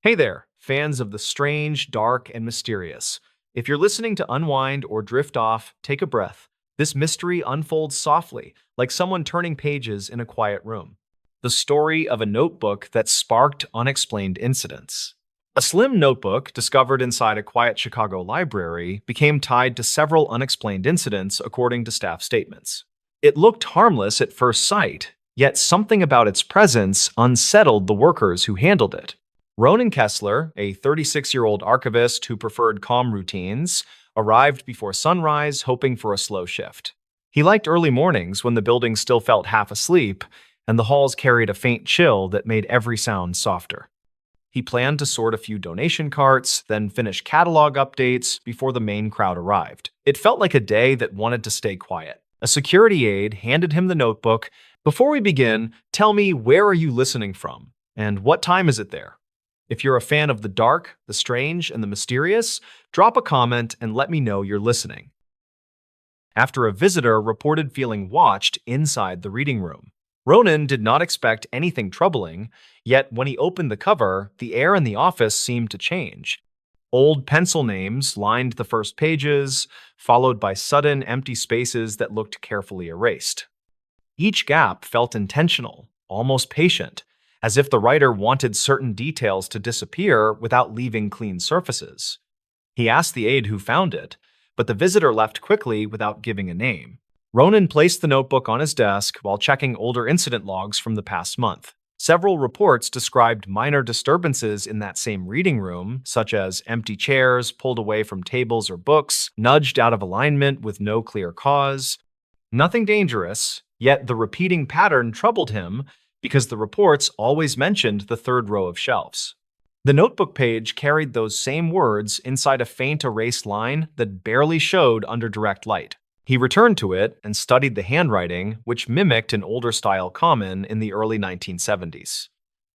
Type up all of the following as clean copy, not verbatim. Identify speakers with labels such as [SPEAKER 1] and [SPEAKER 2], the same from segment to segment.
[SPEAKER 1] Hey there, fans of the strange, dark, and mysterious. If you're listening to unwind or drift off, take a breath. This mystery unfolds softly, like someone turning pages in a quiet room. The story of a notebook that sparked unexplained incidents. A slim notebook discovered inside a quiet Chicago library became tied to several unexplained incidents, according to staff statements. It looked harmless at first sight, yet something about its presence unsettled the workers who handled it. Ronan Kessler, a 36-year-old archivist who preferred calm routines, arrived before sunrise, hoping for a slow shift. He liked early mornings when the building still felt half asleep and the halls carried a faint chill that made every sound softer. He planned to sort a few donation carts, then finish catalog updates before the main crowd arrived. It felt like a day that wanted to stay quiet. A security aide handed him the notebook. "Before we begin, tell me, where are you listening from? And what time is it there?" If you're a fan of the dark, the strange, and the mysterious, drop a comment and let me know you're listening. After a visitor reported feeling watched inside the reading room. Ronan did not expect anything troubling, yet when he opened the cover, the air in the office seemed to change. Old pencil names lined the first pages, followed by sudden empty spaces that looked carefully erased. Each gap felt intentional, almost patient, as if the writer wanted certain details to disappear without leaving clean surfaces. He asked the aide who found it, but the visitor left quickly without giving a name. Ronan placed the notebook on his desk while checking older incident logs from the past month. Several reports described minor disturbances in that same reading room, such as empty chairs pulled away from tables or books, nudged out of alignment with no clear cause. Nothing dangerous, yet the repeating pattern troubled him because the reports always mentioned the third row of shelves. The notebook page carried those same words inside a faint erased line that barely showed under direct light. He returned to it and studied the handwriting, which mimicked an older style common in the early 1970s.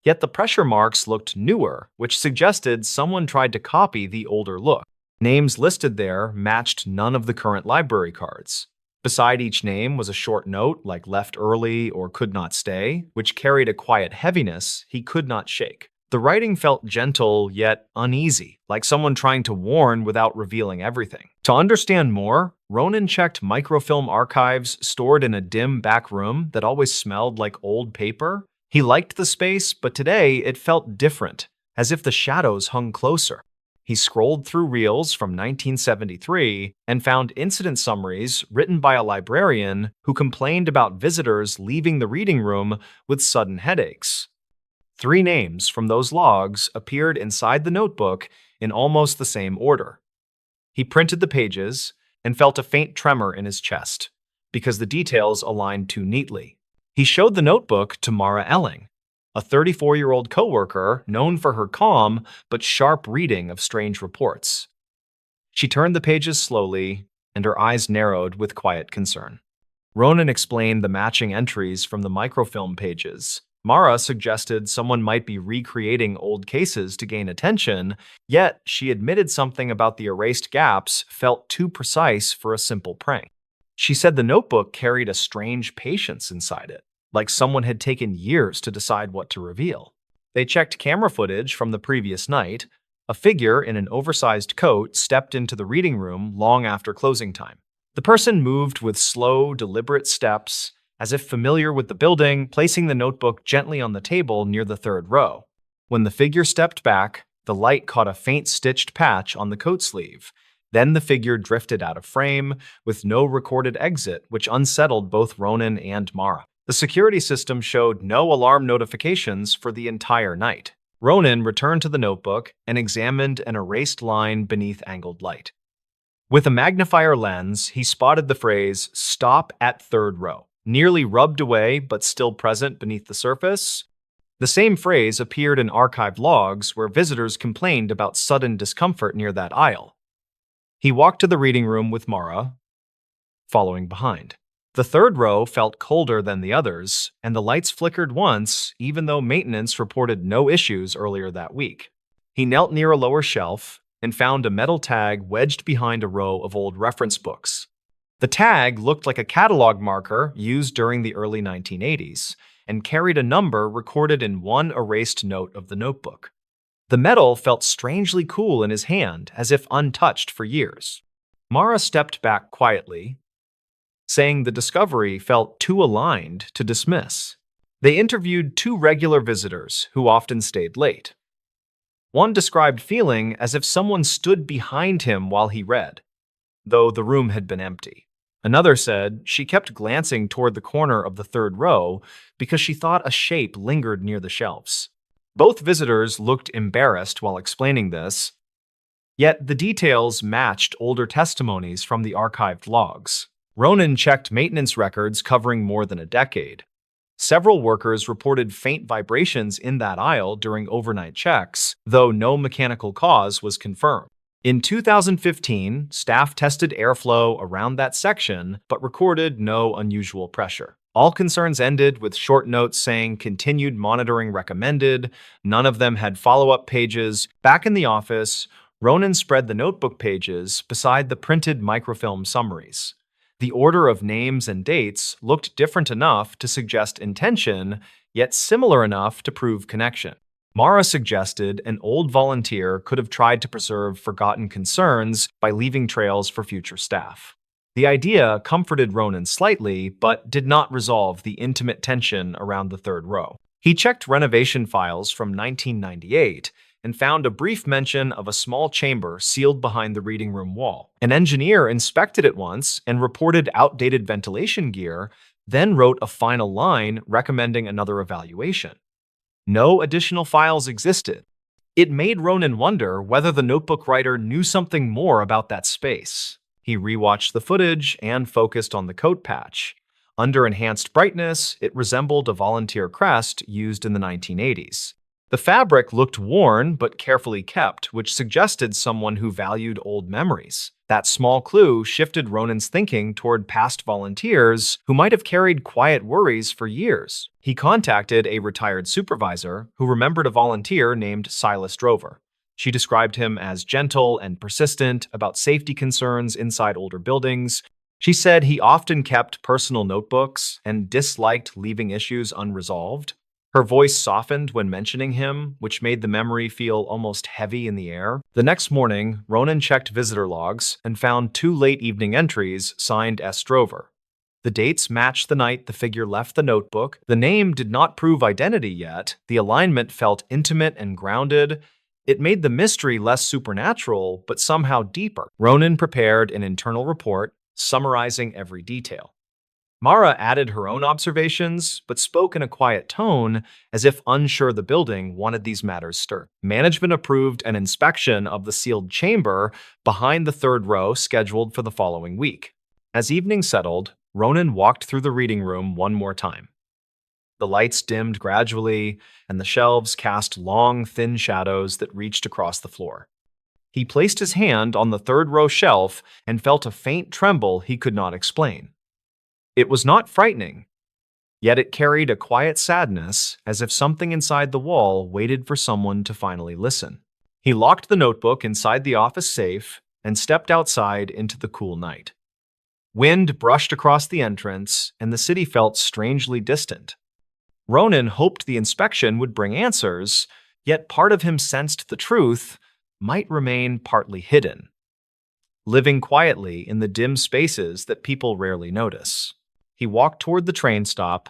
[SPEAKER 1] Yet the pressure marks looked newer, which suggested someone tried to copy the older look. Names listed there matched none of the current library cards. Beside each name was a short note like "left early" or "could not stay," which carried a quiet heaviness he could not shake. The writing felt gentle yet uneasy, like someone trying to warn without revealing everything. To understand more, Ronan checked microfilm archives stored in a dim back room that always smelled like old paper. He liked the space, but today it felt different, as if the shadows hung closer. He scrolled through reels from 1973 and found incident summaries written by a librarian who complained about visitors leaving the reading room with sudden headaches. 3 names from those logs appeared inside the notebook in almost the same order. He printed the pages and felt a faint tremor in his chest because the details aligned too neatly. He showed the notebook to Mrballen, a 34-year-old coworker known for her calm but sharp reading of strange reports. She turned the pages slowly, and her eyes narrowed with quiet concern. Ronan explained the matching entries from the microfilm pages. Mara suggested someone might be recreating old cases to gain attention, yet she admitted something about the erased gaps felt too precise for a simple prank. She said the notebook carried a strange patience inside it, like someone had taken years to decide what to reveal. They checked camera footage from the previous night. A figure in an oversized coat stepped into the reading room long after closing time. The person moved with slow, deliberate steps, as if familiar with the building, placing the notebook gently on the table near the third row. When the figure stepped back, the light caught a faint stitched patch on the coat sleeve. Then the figure drifted out of frame, with no recorded exit, which unsettled both Ronan and Mara. The security system showed no alarm notifications for the entire night. Ronan returned to the notebook and examined an erased line beneath angled light. With a magnifier lens, he spotted the phrase "stop at third row," nearly rubbed away but still present beneath the surface. The same phrase appeared in archived logs where visitors complained about sudden discomfort near that aisle. He walked to the reading room with Mara, following behind. The third row felt colder than the others, and the lights flickered once, even though maintenance reported no issues earlier that week. He knelt near a lower shelf and found a metal tag wedged behind a row of old reference books. The tag looked like a catalog marker used during the early 1980s and carried a number recorded in one erased note of the notebook. The metal felt strangely cool in his hand, as if untouched for years. Mara stepped back quietly, saying the discovery felt too aligned to dismiss. They interviewed two regular visitors who often stayed late. One described feeling as if someone stood behind him while he read, though the room had been empty. Another said she kept glancing toward the corner of the third row because she thought a shape lingered near the shelves. Both visitors looked embarrassed while explaining this, yet the details matched older testimonies from the archived logs. Ronan checked maintenance records covering more than a decade. Several workers reported faint vibrations in that aisle during overnight checks, though no mechanical cause was confirmed. In 2015, staff tested airflow around that section, but recorded no unusual pressure. All concerns ended with short notes saying continued monitoring recommended. None of them had follow-up pages. Back in the office, Ronan spread the notebook pages beside the printed microfilm summaries. The order of names and dates looked different enough to suggest intention, yet similar enough to prove connection. Mara suggested an old volunteer could have tried to preserve forgotten concerns by leaving trails for future staff. The idea comforted Ronan slightly, but did not resolve the intimate tension around the third row. He checked renovation files from 1998 and found a brief mention of a small chamber sealed behind the reading room wall. An engineer inspected it once and reported outdated ventilation gear, then wrote a final line recommending another evaluation. No additional files existed. It made Ronan wonder whether the notebook writer knew something more about that space. He rewatched the footage and focused on the coat patch. Under enhanced brightness, it resembled a volunteer crest used in the 1980s. The fabric looked worn but carefully kept, which suggested someone who valued old memories. That small clue shifted Ronan's thinking toward past volunteers who might have carried quiet worries for years. He contacted a retired supervisor who remembered a volunteer named Silas Drover. She described him as gentle and persistent about safety concerns inside older buildings. She said he often kept personal notebooks and disliked leaving issues unresolved. Her voice softened when mentioning him, which made the memory feel almost heavy in the air. The next morning, Ronan checked visitor logs and found two late evening entries signed S. Drover. The dates matched the night the figure left the notebook. The name did not prove identity yet. The alignment felt intimate and grounded. It made the mystery less supernatural, but somehow deeper. Ronan prepared an internal report, summarizing every detail. Mara added her own observations, but spoke in a quiet tone, as if unsure the building wanted these matters stirred. Management approved an inspection of the sealed chamber behind the third row scheduled for the following week. As evening settled, Ronan walked through the reading room one more time. The lights dimmed gradually, and the shelves cast long, thin shadows that reached across the floor. He placed his hand on the third row shelf and felt a faint tremble he could not explain. It was not frightening, yet it carried a quiet sadness, as if something inside the wall waited for someone to finally listen. He locked the notebook inside the office safe and stepped outside into the cool night. Wind brushed across the entrance, and the city felt strangely distant. Ronan hoped the inspection would bring answers, yet part of him sensed the truth might remain partly hidden, living quietly in the dim spaces that people rarely notice. He walked toward the train stop,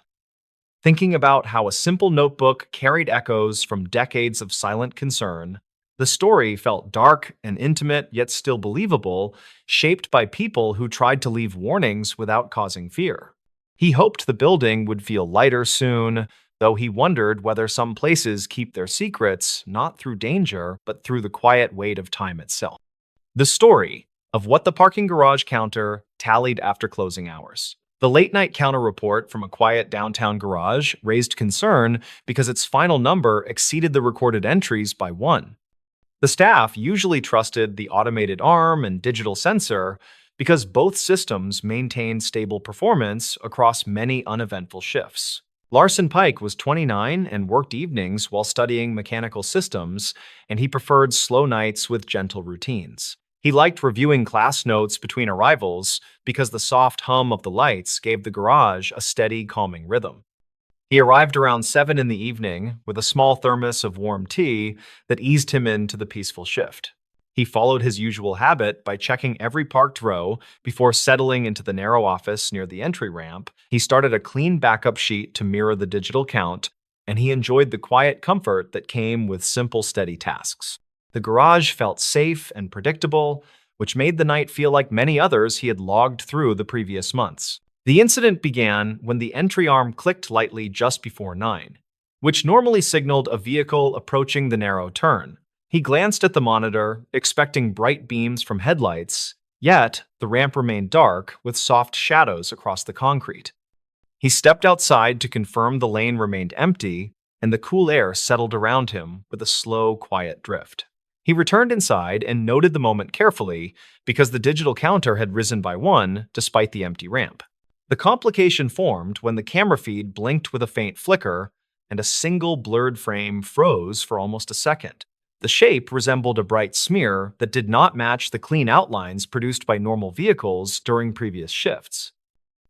[SPEAKER 1] thinking about how a simple notebook carried echoes from decades of silent concern. The story felt dark and intimate, yet still believable, shaped by people who tried to leave warnings without causing fear. He hoped the building would feel lighter soon, though he wondered whether some places keep their secrets not through danger, but through the quiet weight of time itself. The story of what the parking garage counter tallied after closing hours. The late-night counter report from a quiet downtown garage raised concern because its final number exceeded the recorded entries by one. The staff usually trusted the automated arm and digital sensor because both systems maintained stable performance across many uneventful shifts. Larson Pike was 29 and worked evenings while studying mechanical systems, and he preferred slow nights with gentle routines. He liked reviewing class notes between arrivals because the soft hum of the lights gave the garage a steady, calming rhythm. He arrived around 7 in the evening with a small thermos of warm tea that eased him into the peaceful shift. He followed his usual habit by checking every parked row before settling into the narrow office near the entry ramp. He started a clean backup sheet to mirror the digital count, and he enjoyed the quiet comfort that came with simple, steady tasks. The garage felt safe and predictable, which made the night feel like many others he had logged through the previous months. The incident began when the entry arm clicked lightly just before 9, which normally signaled a vehicle approaching the narrow turn. He glanced at the monitor, expecting bright beams from headlights, yet the ramp remained dark with soft shadows across the concrete. He stepped outside to confirm the lane remained empty, and the cool air settled around him with a slow, quiet drift. He returned inside and noted the moment carefully because the digital counter had risen by 1 despite the empty ramp. The complication formed when the camera feed blinked with a faint flicker and a single blurred frame froze for almost a second. The shape resembled a bright smear that did not match the clean outlines produced by normal vehicles during previous shifts.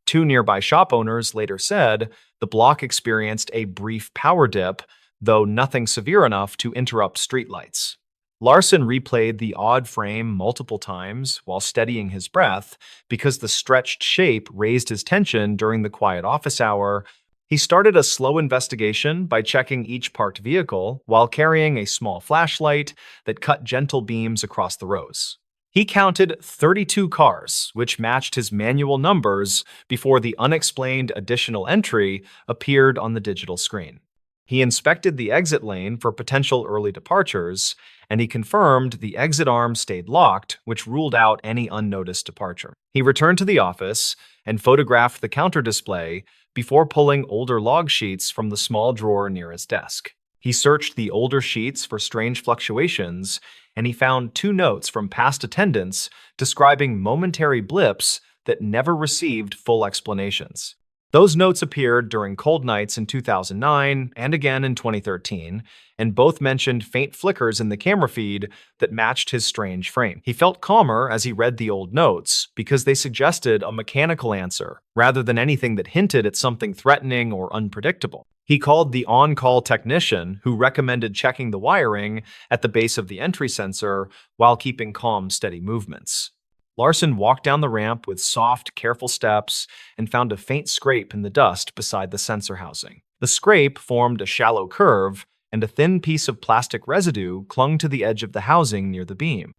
[SPEAKER 1] Two nearby shop owners later said the block experienced a brief power dip, though nothing severe enough to interrupt streetlights. Larson replayed the odd frame multiple times while steadying his breath because the stretched shape raised his tension during the quiet office hour. He started a slow investigation by checking each parked vehicle while carrying a small flashlight that cut gentle beams across the rows. He counted 32 cars, which matched his manual numbers before the unexplained additional entry appeared on the digital screen. He inspected the exit lane for potential early departures, and he confirmed the exit arm stayed locked, which ruled out any unnoticed departure. He returned to the office and photographed the counter display before pulling older log sheets from the small drawer near his desk. He searched the older sheets for strange fluctuations, and he found 2 notes from past attendants describing momentary blips that never received full explanations. Those notes appeared during cold nights in 2009 and again in 2013, and both mentioned faint flickers in the camera feed that matched his strange frame. He felt calmer as he read the old notes because they suggested a mechanical answer rather than anything that hinted at something threatening or unpredictable. He called the on-call technician who recommended checking the wiring at the base of the entry sensor while keeping calm, steady movements. Larson walked down the ramp with soft, careful steps and found a faint scrape in the dust beside the sensor housing. The scrape formed a shallow curve, and a thin piece of plastic residue clung to the edge of the housing near the beam.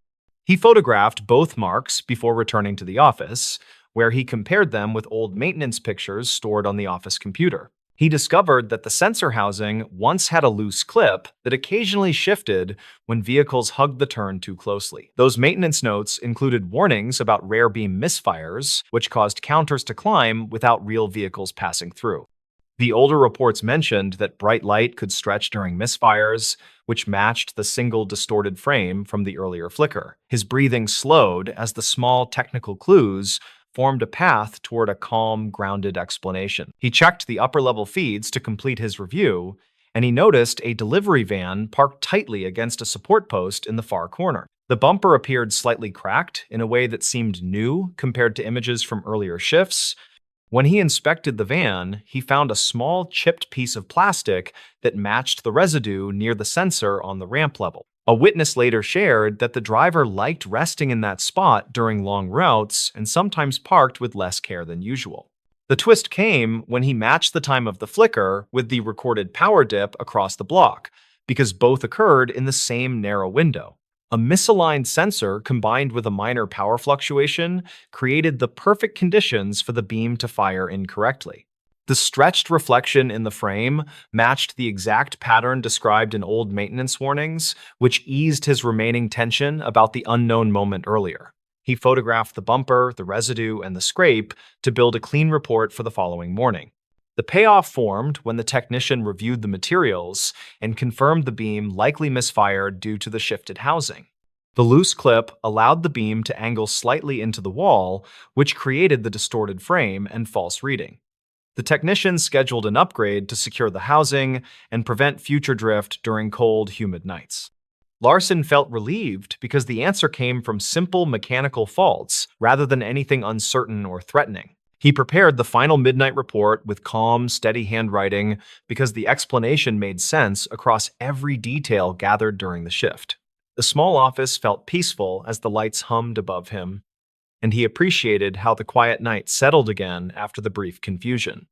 [SPEAKER 1] He photographed both marks before returning to the office, where he compared them with old maintenance pictures stored on the office computer. He discovered that the sensor housing once had a loose clip that occasionally shifted when vehicles hugged the turn too closely. Those maintenance notes included warnings about rare beam misfires, which caused counters to climb without real vehicles passing through. The older reports mentioned that bright light could stretch during misfires, which matched the single distorted frame from the earlier flicker. His breathing slowed as the small technical clues formed a path toward a calm, grounded explanation. He checked the upper-level feeds to complete his review, and he noticed a delivery van parked tightly against a support post in the far corner. The bumper appeared slightly cracked in a way that seemed new compared to images from earlier shifts. When he inspected the van, he found a small chipped piece of plastic that matched the residue near the sensor on the ramp level. A witness later shared that the driver liked resting in that spot during long routes and sometimes parked with less care than usual. The twist came when he matched the time of the flicker with the recorded power dip across the block, because both occurred in the same narrow window. A misaligned sensor combined with a minor power fluctuation created the perfect conditions for the beam to fire incorrectly. The stretched reflection in the frame matched the exact pattern described in old maintenance warnings, which eased his remaining tension about the unknown moment earlier. He photographed the bumper, the residue, and the scrape to build a clean report for the following morning. The payoff formed when the technician reviewed the materials and confirmed the beam likely misfired due to the shifted housing. The loose clip allowed the beam to angle slightly into the wall, which created the distorted frame and false reading. The technician scheduled an upgrade to secure the housing and prevent future drift during cold, humid nights. Larson felt relieved because the answer came from simple mechanical faults rather than anything uncertain or threatening. He prepared the final midnight report with calm, steady handwriting because the explanation made sense across every detail gathered during the shift. The small office felt peaceful as the lights hummed above him, and he appreciated how the quiet night settled again after the brief confusion.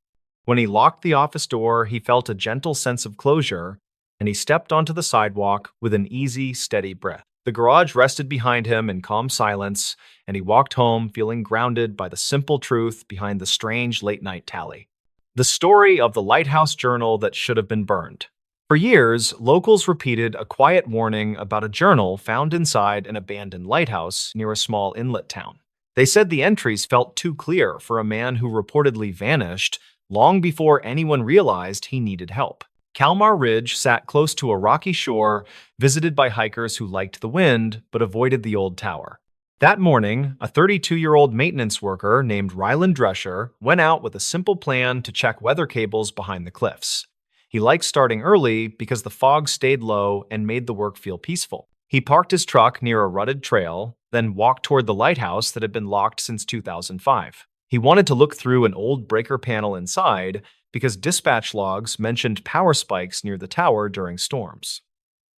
[SPEAKER 1] When he locked the office door, he felt a gentle sense of closure, and he stepped onto the sidewalk with an easy, steady breath. The garage rested behind him in calm silence, and he walked home feeling grounded by the simple truth behind the strange late-night tally. The story of the lighthouse journal that should have been burned. For years, locals repeated a quiet warning about a journal found inside an abandoned lighthouse near a small inlet town. They said the entries felt too clear for a man who reportedly vanished long before anyone realized he needed help. Kalmar Ridge sat close to a rocky shore, visited by hikers who liked the wind but avoided the old tower. That morning, a 32-year-old maintenance worker named Ryland Drescher went out with a simple plan to check weather cables behind the cliffs. He liked starting early because the fog stayed low and made the work feel peaceful. He parked his truck near a rutted trail, then walked toward the lighthouse that had been locked since 2005. He wanted to look through an old breaker panel inside because dispatch logs mentioned power spikes near the tower during storms.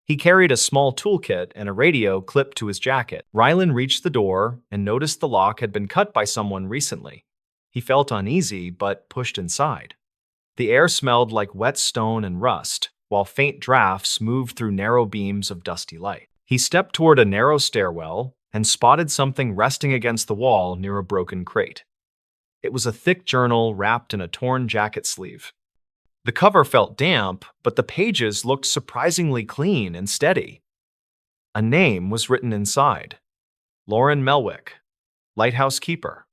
[SPEAKER 1] He carried a small toolkit and a radio clipped to his jacket. Rylan reached the door and noticed the lock had been cut by someone recently. He felt uneasy but pushed inside. The air smelled like wet stone and rust, while faint drafts moved through narrow beams of dusty light. He stepped toward a narrow stairwell and spotted something resting against the wall near a broken crate. It was a thick journal wrapped in a torn jacket sleeve. The cover felt damp, but the pages looked surprisingly clean and steady. A name was written inside. Lauren Melwick, Lighthouse Keeper,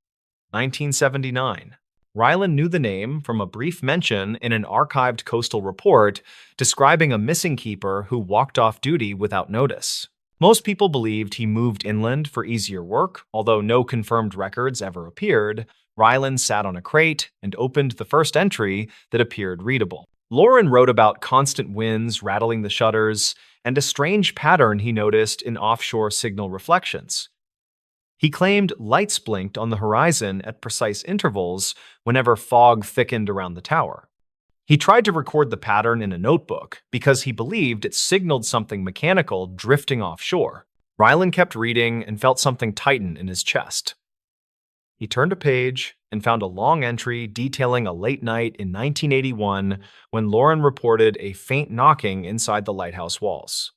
[SPEAKER 1] 1979. Rylan knew the name from a brief mention in an archived coastal report describing a missing keeper who walked off duty without notice. Most people believed he moved inland for easier work, although no confirmed records ever appeared. Rylan sat on a crate and opened the first entry that appeared readable. Lauren wrote about constant winds rattling the shutters and a strange pattern he noticed in offshore signal reflections. He claimed lights blinked on the horizon at precise intervals whenever fog thickened around the tower. He tried to record the pattern in a notebook because he believed it signaled something mechanical drifting offshore. Rylan kept reading and felt something tighten in his chest. He turned a page and found a long entry detailing a late night in 1981 when Lauren reported a faint knocking inside the lighthouse walls.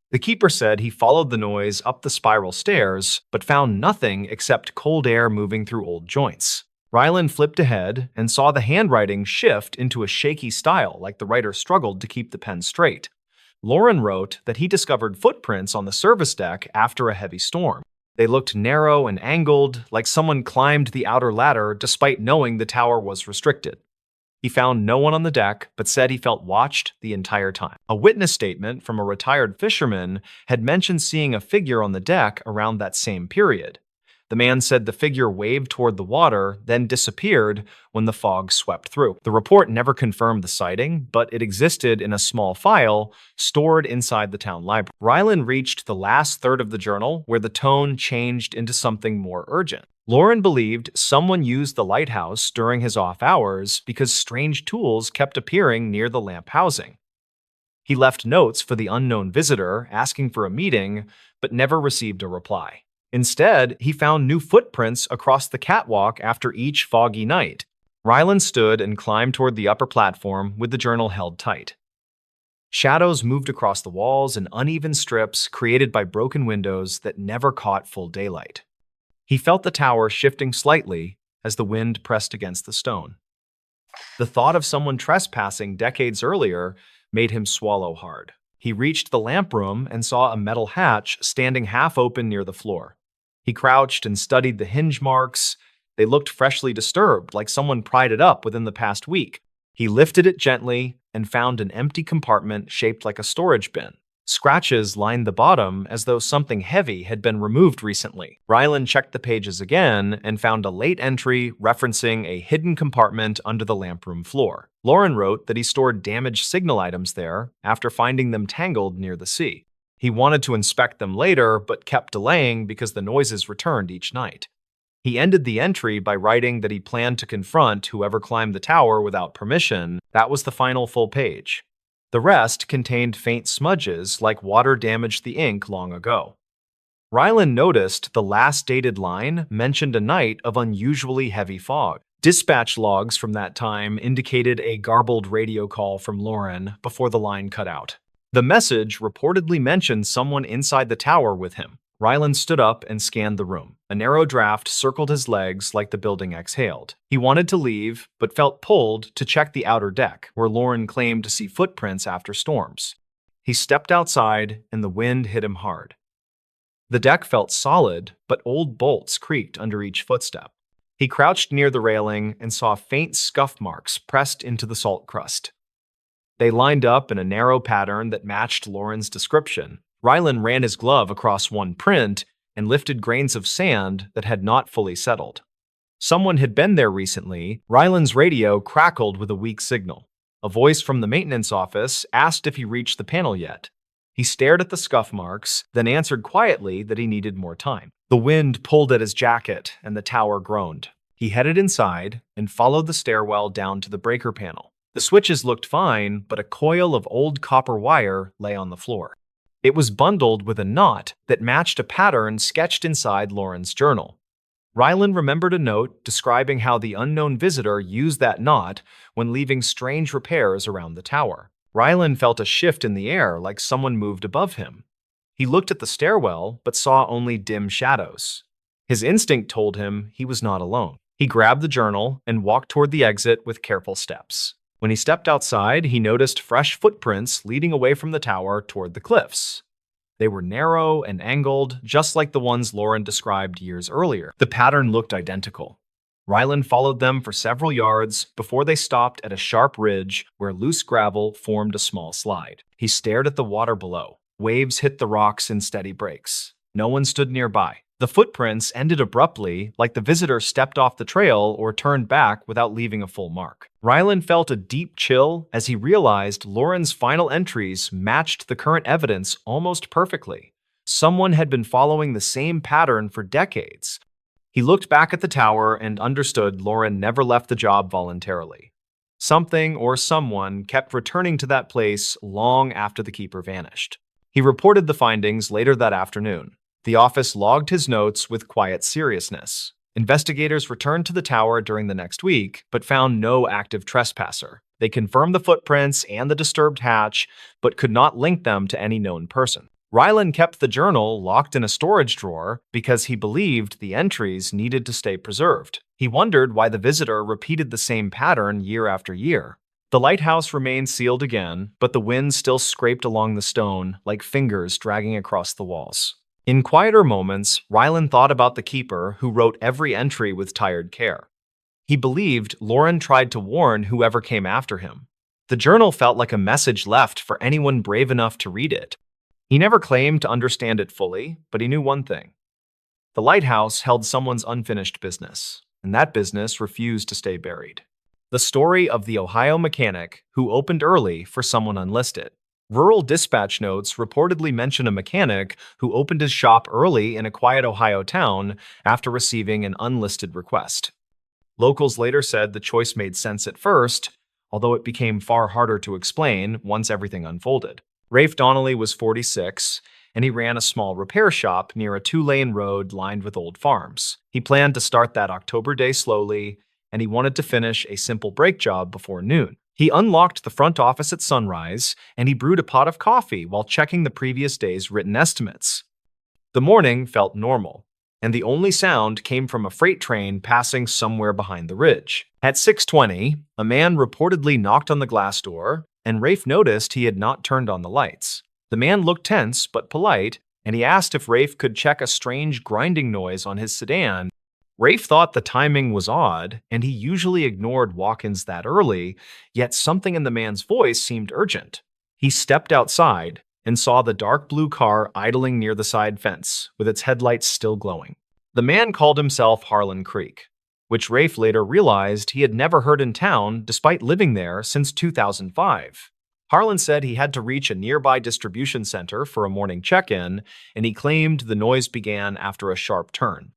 [SPEAKER 1] The keeper said he followed the noise up the spiral stairs, but found nothing except cold air moving through old joints. Rylan flipped ahead and saw the handwriting shift into a shaky style like the writer struggled to keep the pen straight. Lauren wrote that he discovered footprints on the service deck after a heavy storm. They looked narrow and angled, like someone climbed the outer ladder despite knowing the tower was restricted. He found no one on the deck, but said he felt watched the entire time. A witness statement from a retired fisherman had mentioned seeing a figure on the deck around that same period. The man said the figure waved toward the water, then disappeared when the fog swept through. The report never confirmed the sighting, but it existed in a small file stored inside the town library. Rylan reached the last third of the journal, where the tone changed into something more urgent. Lauren believed someone used the lighthouse during his off hours because strange tools kept appearing near the lamp housing. He left notes for the unknown visitor asking for a meeting, but never received a reply. Instead, he found new footprints across the catwalk after each foggy night. Rylan stood and climbed toward the upper platform with the journal held tight. Shadows moved across the walls in uneven strips created by broken windows that never caught full daylight. He felt the tower shifting slightly as the wind pressed against the stone. The thought of someone trespassing decades earlier made him swallow hard. He reached the lamp room and saw a metal hatch standing half open near the floor. He crouched and studied the hinge marks. They looked freshly disturbed, like someone pried it up within the past week. He lifted it gently and found an empty compartment shaped like a storage bin. Scratches lined the bottom as though something heavy had been removed recently. Rylan checked the pages again and found a late entry referencing a hidden compartment under the lamp room floor. Lauren wrote that he stored damaged signal items there after finding them tangled near the sea. He wanted to inspect them later, but kept delaying because the noises returned each night. He ended the entry by writing that he planned to confront whoever climbed the tower without permission. That was the final full page. The rest contained faint smudges like water damaged the ink long ago. Rylan noticed the last dated line mentioned a night of unusually heavy fog. Dispatch logs from that time indicated a garbled radio call from Lauren before the line cut out. The message reportedly mentioned someone inside the tower with him. Rylan stood up and scanned the room. A narrow draft circled his legs like the building exhaled. He wanted to leave, but felt pulled to check the outer deck, where Lauren claimed to see footprints after storms. He stepped outside, and the wind hit him hard. The deck felt solid, but old bolts creaked under each footstep. He crouched near the railing and saw faint scuff marks pressed into the salt crust. They lined up in a narrow pattern that matched Lauren's description. Rylan ran his glove across one print and lifted grains of sand that had not fully settled. Someone had been there recently. Rylan's radio crackled with a weak signal. A voice from the maintenance office asked if he reached the panel yet. He stared at the scuff marks, then answered quietly that he needed more time. The wind pulled at his jacket, and the tower groaned. He headed inside and followed the stairwell down to the breaker panel. The switches looked fine, but a coil of old copper wire lay on the floor. It was bundled with a knot that matched a pattern sketched inside Lauren's journal. Rylan remembered a note describing how the unknown visitor used that knot when leaving strange repairs around the tower. Rylan felt a shift in the air, like someone moved above him. He looked at the stairwell, but saw only dim shadows. His instinct told him he was not alone. He grabbed the journal and walked toward the exit with careful steps. When he stepped outside, he noticed fresh footprints leading away from the tower toward the cliffs. They were narrow and angled, just like the ones Lauren described years earlier. The pattern looked identical. Rylan followed them for several yards before they stopped at a sharp ridge where loose gravel formed a small slide. He stared at the water below. Waves hit the rocks in steady breaks. No one stood nearby. The footprints ended abruptly, like the visitor stepped off the trail or turned back without leaving a full mark. Rylan felt a deep chill as he realized Lauren's final entries matched the current evidence almost perfectly. Someone had been following the same pattern for decades. He looked back at the tower and understood Lauren never left the job voluntarily. Something or someone kept returning to that place long after the keeper vanished. He reported the findings later that afternoon. The office logged his notes with quiet seriousness. Investigators returned to the tower during the next week, but found no active trespasser. They confirmed the footprints and the disturbed hatch, but could not link them to any known person. Rylan kept the journal locked in a storage drawer because he believed the entries needed to stay preserved. He wondered why the visitor repeated the same pattern year after year. The lighthouse remained sealed again, but the wind still scraped along the stone like fingers dragging across the walls. In quieter moments, Rylan thought about the keeper who wrote every entry with tired care. He believed Lauren tried to warn whoever came after him. The journal felt like a message left for anyone brave enough to read it. He never claimed to understand it fully, but he knew one thing. The lighthouse held someone's unfinished business, and that business refused to stay buried. The story of the Ohio mechanic who opened early for someone unlisted. Rural dispatch notes reportedly mention a mechanic who opened his shop early in a quiet Ohio town after receiving an unlisted request. Locals later said the choice made sense at first, although it became far harder to explain once everything unfolded. Rafe Donnelly was 46, and he ran a small repair shop near a 2-lane road lined with old farms. He planned to start that October day slowly, and he wanted to finish a simple brake job before noon. He unlocked the front office at sunrise, and he brewed a pot of coffee while checking the previous day's written estimates. The morning felt normal, and the only sound came from a freight train passing somewhere behind the ridge. At 6:20, a man reportedly knocked on the glass door, and Rafe noticed he had not turned on the lights. The man looked tense but polite, and he asked if Rafe could check a strange grinding noise on his sedan. Rafe thought the timing was odd, and he usually ignored walk-ins that early, yet something in the man's voice seemed urgent. He stepped outside and saw the dark blue car idling near the side fence, with its headlights still glowing. The man called himself Harlan Creek, which Rafe later realized he had never heard in town despite living there since 2005. Harlan said he had to reach a nearby distribution center for a morning check-in, and he claimed the noise began after a sharp turn.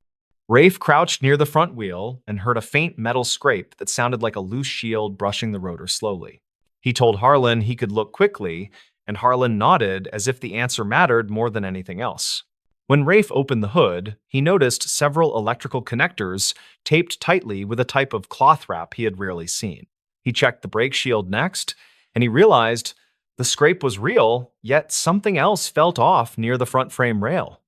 [SPEAKER 1] Rafe crouched near the front wheel and heard a faint metal scrape that sounded like a loose shield brushing the rotor slowly. He told Harlan he could look quickly, and Harlan nodded as if the answer mattered more than anything else. When Rafe opened the hood, he noticed several electrical connectors taped tightly with a type of cloth wrap he had rarely seen. He checked the brake shield next, and he realized the scrape was real, yet something else felt off near the front frame rail.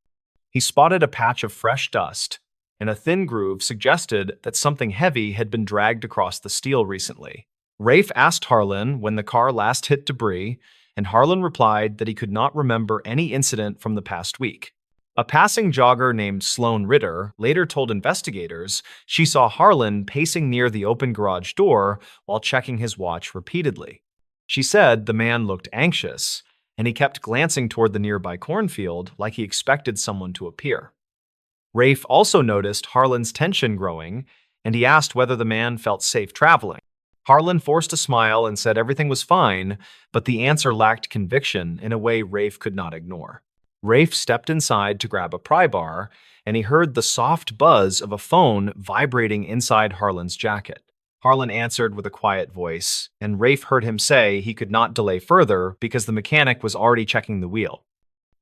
[SPEAKER 1] He spotted a patch of fresh dust, and a thin groove suggested that something heavy had been dragged across the steel recently. Rafe asked Harlan when the car last hit debris, and Harlan replied that he could not remember any incident from the past week. A passing jogger named Sloane Ritter later told investigators she saw Harlan pacing near the open garage door while checking his watch repeatedly. She said the man looked anxious, and he kept glancing toward the nearby cornfield like he expected someone to appear. Rafe also noticed Harlan's tension growing, and he asked whether the man felt safe traveling. Harlan forced a smile and said everything was fine, but the answer lacked conviction in a way Rafe could not ignore. Rafe stepped inside to grab a pry bar, and he heard the soft buzz of a phone vibrating inside Harlan's jacket. Harlan answered with a quiet voice, and Rafe heard him say he could not delay further because the mechanic was already checking the wheel.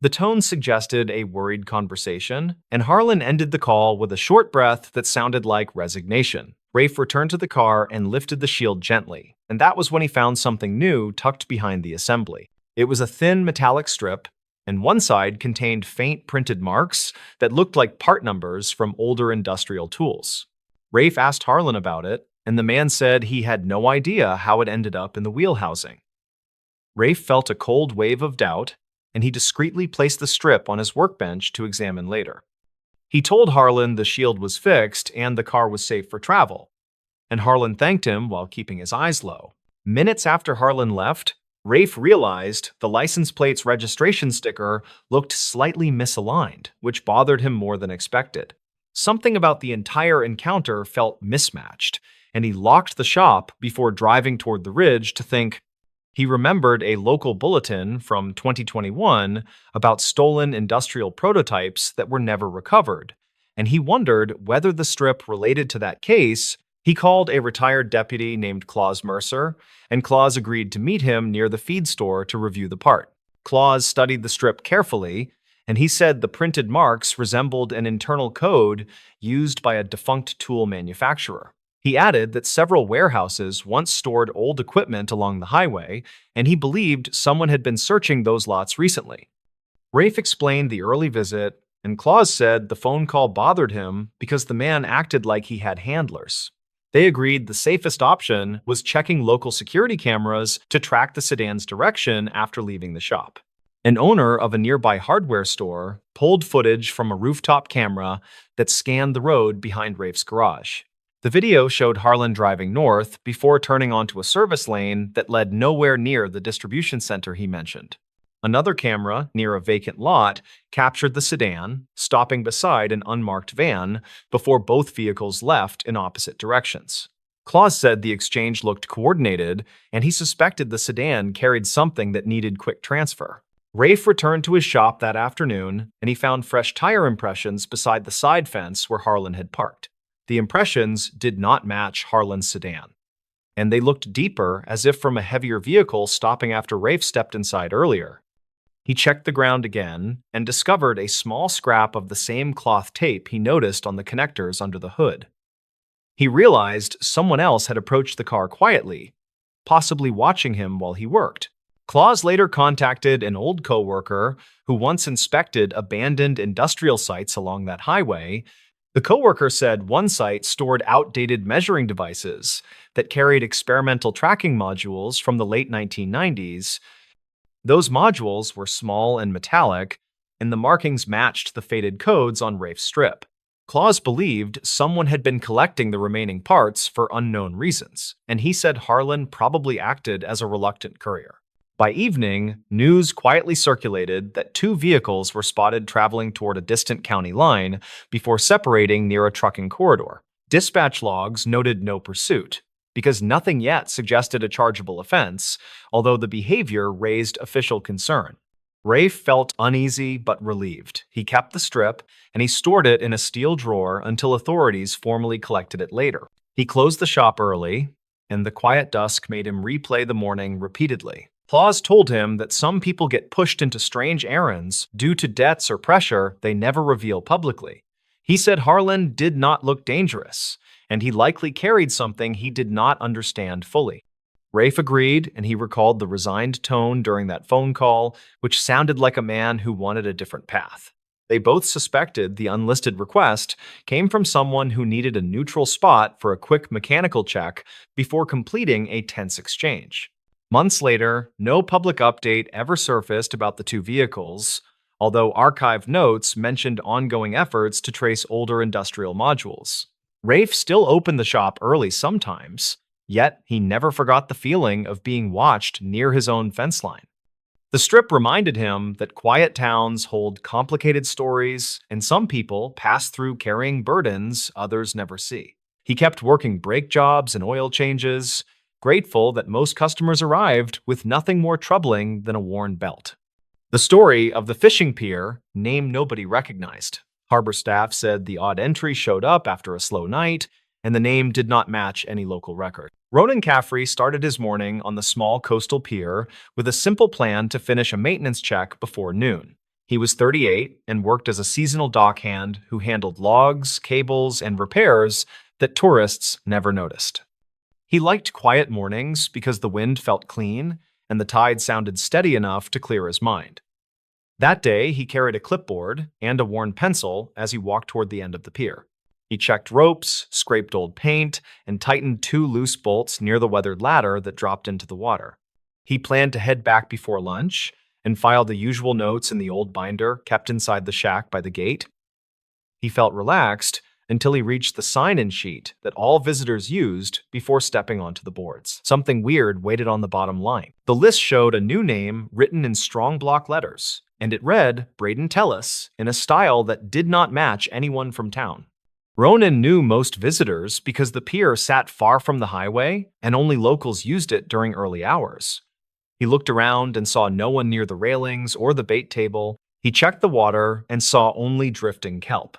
[SPEAKER 1] The tone suggested a worried conversation, and Harlan ended the call with a short breath that sounded like resignation. Rafe returned to the car and lifted the shield gently, and that was when he found something new tucked behind the assembly. It was a thin metallic strip, and one side contained faint printed marks that looked like part numbers from older industrial tools. Rafe asked Harlan about it, and the man said he had no idea how it ended up in the wheel housing. Rafe felt a cold wave of doubt, and he discreetly placed the strip on his workbench to examine later. He told Harlan the shield was fixed and the car was safe for travel, and Harlan thanked him while keeping his eyes low. Minutes after Harlan left, Rafe realized the license plate's registration sticker looked slightly misaligned, which bothered him more than expected. Something about the entire encounter felt mismatched, and he locked the shop before driving toward the ridge to think. He remembered a local bulletin from 2021 about stolen industrial prototypes that were never recovered, and he wondered whether the strip related to that case. He called a retired deputy named Claus Mercer, and Claus agreed to meet him near the feed store to review the part. Claus studied the strip carefully, and he said the printed marks resembled an internal code used by a defunct tool manufacturer. He added that several warehouses once stored old equipment along the highway, and he believed someone had been searching those lots recently. Rafe explained the early visit, and Claus said the phone call bothered him because the man acted like he had handlers. They agreed the safest option was checking local security cameras to track the sedan's direction after leaving the shop. An owner of a nearby hardware store pulled footage from a rooftop camera that scanned the road behind Rafe's garage. The video showed Harlan driving north before turning onto a service lane that led nowhere near the distribution center he mentioned. Another camera near a vacant lot captured the sedan, stopping beside an unmarked van before both vehicles left in opposite directions. Claus said the exchange looked coordinated, and he suspected the sedan carried something that needed quick transfer. Rafe returned to his shop that afternoon, and he found fresh tire impressions beside the side fence where Harlan had parked. The impressions did not match Harlan's sedan, and they looked deeper, as if from a heavier vehicle stopping after Rafe stepped inside earlier. He checked the ground again and discovered a small scrap of the same cloth tape he noticed on the connectors under the hood. He realized someone else had approached the car quietly, possibly watching him while he worked. Claus later contacted an old coworker who once inspected abandoned industrial sites along that highway. The coworker said one site stored outdated measuring devices that carried experimental tracking modules from the late 1990s. Those modules were small and metallic, and the markings matched the faded codes on Rafe's strip. Claus believed someone had been collecting the remaining parts for unknown reasons, and he said Harlan probably acted as a reluctant courier. By evening, news quietly circulated that two vehicles were spotted traveling toward a distant county line before separating near a trucking corridor. Dispatch logs noted no pursuit, because nothing yet suggested a chargeable offense, although the behavior raised official concern. Rafe felt uneasy but relieved. He kept the strip, and he stored it in a steel drawer until authorities formally collected it later. He closed the shop early, and the quiet dusk made him replay the morning repeatedly. Claus told him that some people get pushed into strange errands due to debts or pressure they never reveal publicly. He said Harlan did not look dangerous, and he likely carried something he did not understand fully. Rafe agreed, and he recalled the resigned tone during that phone call, which sounded like a man who wanted a different path. They both suspected the unlisted request came from someone who needed a neutral spot for a quick mechanical check before completing a tense exchange. Months later, no public update ever surfaced about the two vehicles, although archived notes mentioned ongoing efforts to trace older industrial modules. Rafe still opened the shop early sometimes, yet he never forgot the feeling of being watched near his own fence line. The strip reminded him that quiet towns hold complicated stories, and some people pass through carrying burdens others never see. He kept working brake jobs and oil changes, grateful that most customers arrived with nothing more troubling than a worn belt. The story of the fishing pier, name nobody recognized. Harbor staff said the odd entry showed up after a slow night, and the name did not match any local record. Ronan Caffrey started his morning on the small coastal pier with a simple plan to finish a maintenance check before noon. He was 38 and worked as a seasonal dockhand who handled logs, cables, and repairs that tourists never noticed. He liked quiet mornings because the wind felt clean and the tide sounded steady enough to clear his mind. That day, he carried a clipboard and a worn pencil as he walked toward the end of the pier. He checked ropes, scraped old paint, and tightened two loose bolts near the weathered ladder that dropped into the water. He planned to head back before lunch and filed the usual notes in the old binder kept inside the shack by the gate. He felt relaxed until he reached the sign-in sheet that all visitors used before stepping onto the boards. Something weird waited on the bottom line. The list showed a new name written in strong block letters, and it read Braden Tellis in a style that did not match anyone from town. Ronan knew most visitors because the pier sat far from the highway and only locals used it during early hours. He looked around and saw no one near the railings or the bait table. He checked the water and saw only drifting kelp.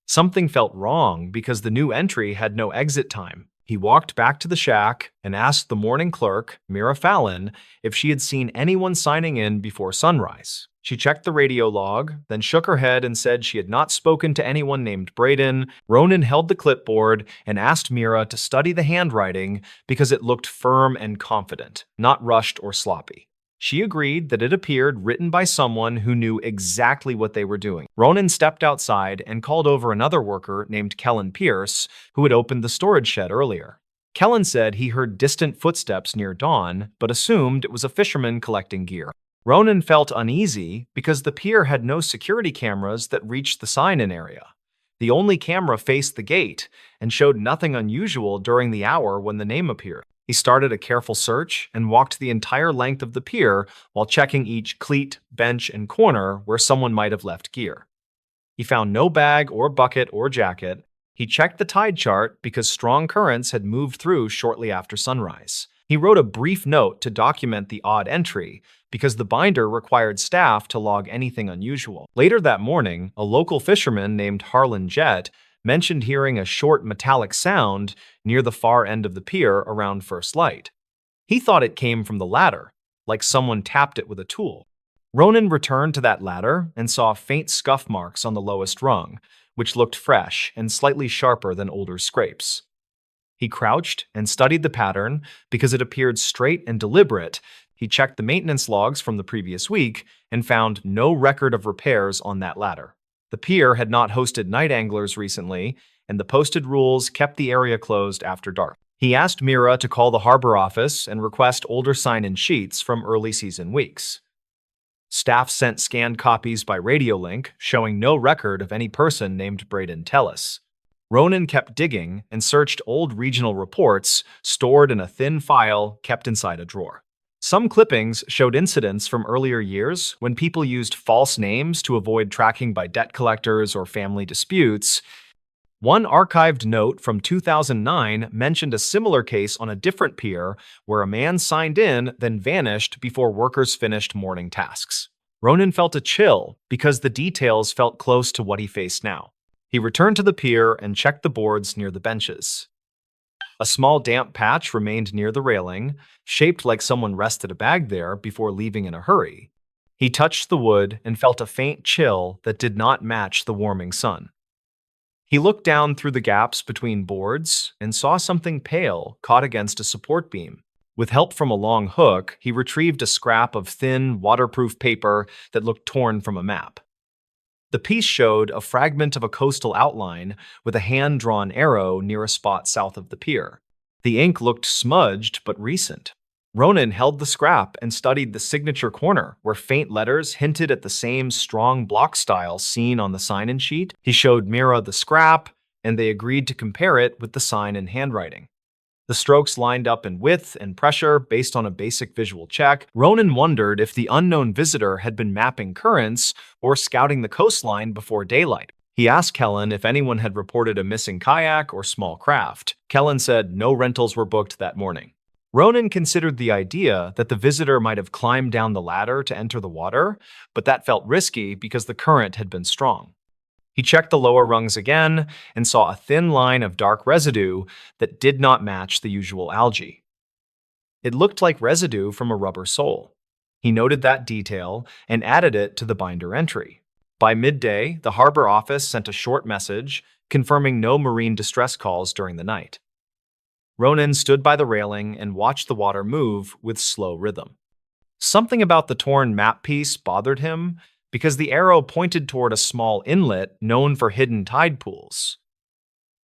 [SPEAKER 1] Something felt wrong because the new entry had no exit time. He walked back to the shack and asked the morning clerk, Mrballen, if she had seen anyone signing in before sunrise. She checked the radio log, then shook her head and said she had not spoken to anyone named Braden. Ronan held the clipboard and asked Mira to study the handwriting because it looked firm and confident, not rushed or sloppy. She agreed that it appeared written by someone who knew exactly what they were doing. Ronan stepped outside and called over another worker named Kellen Pierce, who had opened the storage shed earlier. Kellen said he heard distant footsteps near dawn, but assumed it was a fisherman collecting gear. Ronan felt uneasy because the pier had no security cameras that reached the sign-in area. The only camera faced the gate and showed nothing unusual during the hour when the name appeared. He started a careful search and walked the entire length of the pier while checking each cleat, bench, and corner where someone might have left gear. He found no bag or bucket or jacket. He checked the tide chart because strong currents had moved through shortly after sunrise. He wrote a brief note to document the odd entry because the binder required staff to log anything unusual. Later that morning, a local fisherman named Harlan Jett mentioned hearing a short metallic sound near the far end of the pier around first light. He thought it came from the ladder, like someone tapped it with a tool. Ronan returned to that ladder and saw faint scuff marks on the lowest rung, which looked fresh and slightly sharper than older scrapes. He crouched and studied the pattern because it appeared straight and deliberate. He checked the maintenance logs from the previous week and found no record of repairs on that ladder. The pier had not hosted night anglers recently, and the posted rules kept the area closed after dark. He asked Mira to call the harbor office and request older sign-in sheets from early season weeks. Staff sent scanned copies by radio link, showing no record of any person named Braden Tellis. Ronan kept digging and searched old regional reports stored in a thin file kept inside a drawer. Some clippings showed incidents from earlier years when people used false names to avoid tracking by debt collectors or family disputes. One archived note from 2009 mentioned a similar case on a different pier where a man signed in then vanished before workers finished morning tasks. Ronan felt a chill because the details felt close to what he faced now. He returned to the pier and checked the boards near the benches. A small damp patch remained near the railing, shaped like someone rested a bag there before leaving in a hurry. He touched the wood and felt a faint chill that did not match the warming sun. He looked down through the gaps between boards and saw something pale caught against a support beam. With help from a long hook, he retrieved a scrap of thin, waterproof paper that looked torn from a map. The piece showed a fragment of a coastal outline with a hand-drawn arrow near a spot south of the pier. The ink looked smudged but recent. Ronan held the scrap and studied the signature corner, where faint letters hinted at the same strong block style seen on the sign-in sheet. He showed Mira the scrap, and they agreed to compare it with the sign in handwriting. The strokes lined up in width and pressure based on a basic visual check. Ronan wondered if the unknown visitor had been mapping currents or scouting the coastline before daylight. He asked Kellen if anyone had reported a missing kayak or small craft. Kellen said no rentals were booked that morning. Ronan considered the idea that the visitor might have climbed down the ladder to enter the water, but that felt risky because the current had been strong. He checked the lower rungs again and saw a thin line of dark residue that did not match the usual algae. It looked like residue from a rubber sole. He noted that detail and added it to the binder entry. By midday, the harbor office sent a short message confirming no marine distress calls during the night. Ronan stood by the railing and watched the water move with slow rhythm. Something about the torn map piece bothered him, because the arrow pointed toward a small inlet known for hidden tide pools.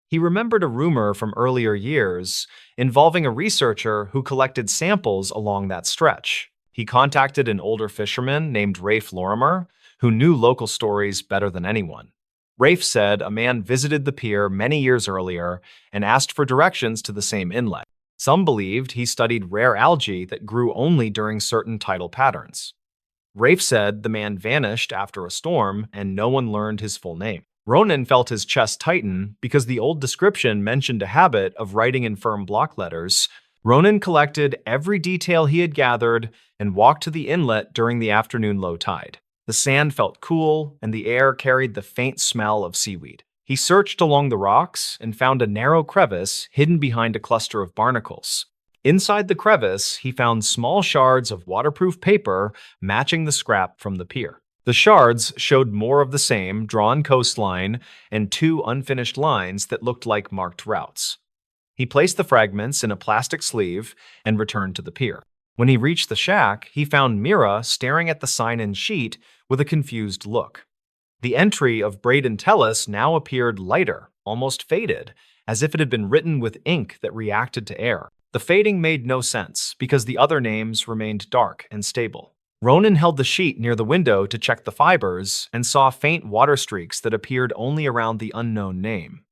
[SPEAKER 1] He remembered a rumor from earlier years involving a researcher who collected samples along that stretch. He contacted an older fisherman named Rafe Lorimer, who knew local stories better than anyone. Rafe said a man visited the pier many years earlier and asked for directions to the same inlet. Some believed he studied rare algae that grew only during certain tidal patterns. Rafe said the man vanished after a storm and no one learned his full name. Ronan felt his chest tighten because the old description mentioned a habit of writing in firm block letters. Ronan collected every detail he had gathered and walked to the inlet during the afternoon low tide. The sand felt cool and the air carried the faint smell of seaweed. He searched along the rocks and found a narrow crevice hidden behind a cluster of barnacles. Inside the crevice, he found small shards of waterproof paper matching the scrap from the pier. The shards showed more of the same drawn coastline and two unfinished lines that looked like marked routes. He placed the fragments in a plastic sleeve and returned to the pier. When he reached the shack, he found Mira staring at the sign-in sheet with a confused look. The entry of Braden Tellis now appeared lighter, almost faded, as if it had been written with ink that reacted to air. The fading made no sense because the other names remained dark and stable. Ronan held the sheet near the window to check the fibers and saw faint water streaks that appeared only around the unknown name.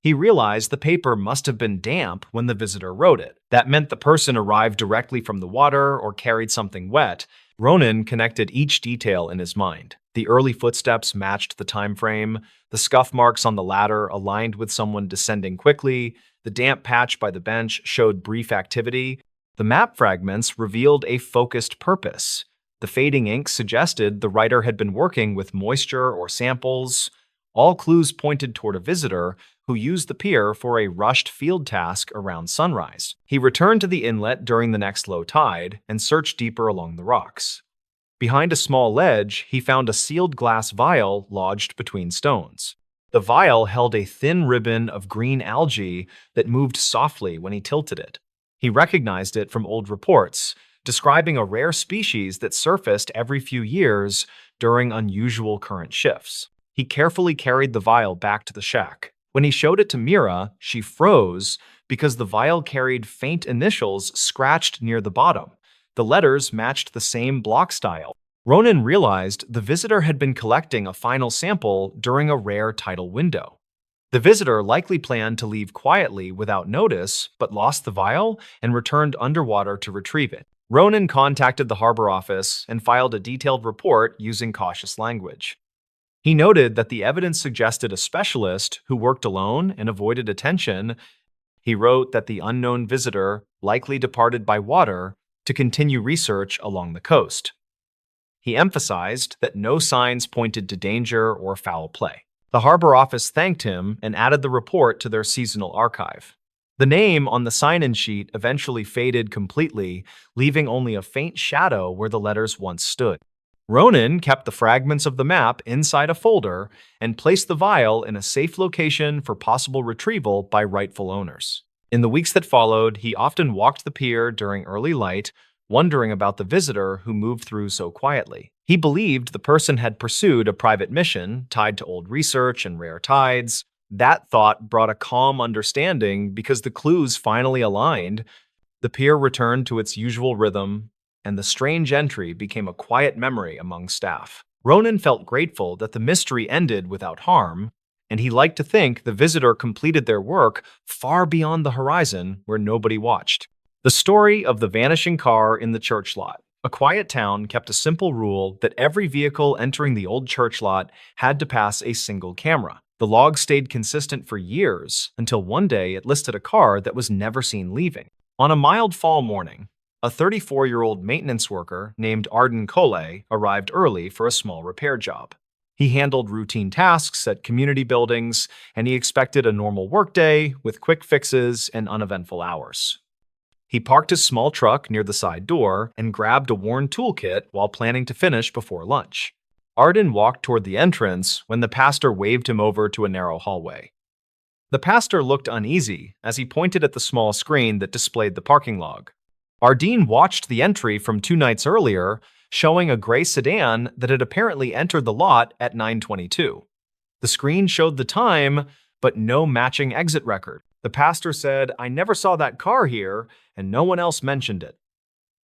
[SPEAKER 1] He realized the paper must have been damp when the visitor wrote it. That meant the person arrived directly from the water or carried something wet. Ronan connected each detail in his mind. The early footsteps matched the time frame. The scuff marks on the ladder aligned with someone descending quickly. The damp patch by the bench showed brief activity. The map fragments revealed a focused purpose. The fading ink suggested the writer had been working with moisture or samples. All clues pointed toward a visitor who used the pier for a rushed field task around sunrise. He returned to the inlet during the next low tide and searched deeper along the rocks. Behind a small ledge, he found a sealed glass vial lodged between stones. The vial held a thin ribbon of green algae that moved softly when he tilted it. He recognized it from old reports, describing a rare species that surfaced every few years during unusual current shifts. He carefully carried the vial back to the shack. When he showed it to Mira, she froze because the vial carried faint initials scratched near the bottom. The letters matched the same block style. Ronan realized the visitor had been collecting a final sample during a rare tidal window. The visitor likely planned to leave quietly without notice, but lost the vial and returned underwater to retrieve it. Ronan contacted the harbor office and filed a detailed report using cautious language. He noted that the evidence suggested a specialist who worked alone and avoided attention. He wrote that the unknown visitor likely departed by water to continue research along the coast. He emphasized that no signs pointed to danger or foul play. The harbor office thanked him and added the report to their seasonal archive. The name on the sign-in sheet eventually faded completely, leaving only a faint shadow where the letters once stood. Ronan kept the fragments of the map inside a folder and placed the vial in a safe location for possible retrieval by rightful owners. In the weeks that followed, he often walked the pier during early light, wondering about the visitor who moved through so quietly. He believed the person had pursued a private mission tied to old research and rare tides. That thought brought a calm understanding because the clues finally aligned. The pier returned to its usual rhythm, and the strange entry became a quiet memory among staff. Ronan felt grateful that the mystery ended without harm, and he liked to think the visitor completed their work far beyond the horizon where nobody watched. The story of the vanishing car in the church lot. A quiet town kept a simple rule that every vehicle entering the old church lot had to pass a single camera. The log stayed consistent for years until one day it listed a car that was never seen leaving. On a mild fall morning, a 34-year-old maintenance worker named Arden Cole arrived early for a small repair job. He handled routine tasks at community buildings, and he expected a normal workday with quick fixes and uneventful hours. He parked his small truck near the side door and grabbed a worn toolkit while planning to finish before lunch. Arden walked toward the entrance when the pastor waved him over to a narrow hallway. The pastor looked uneasy as he pointed at the small screen that displayed the parking log. Arden watched the entry from 2 nights earlier, showing a gray sedan that had apparently entered the lot at 9:22. The screen showed the time, but no matching exit record. The pastor said, "I never saw that car here," and no one else mentioned it.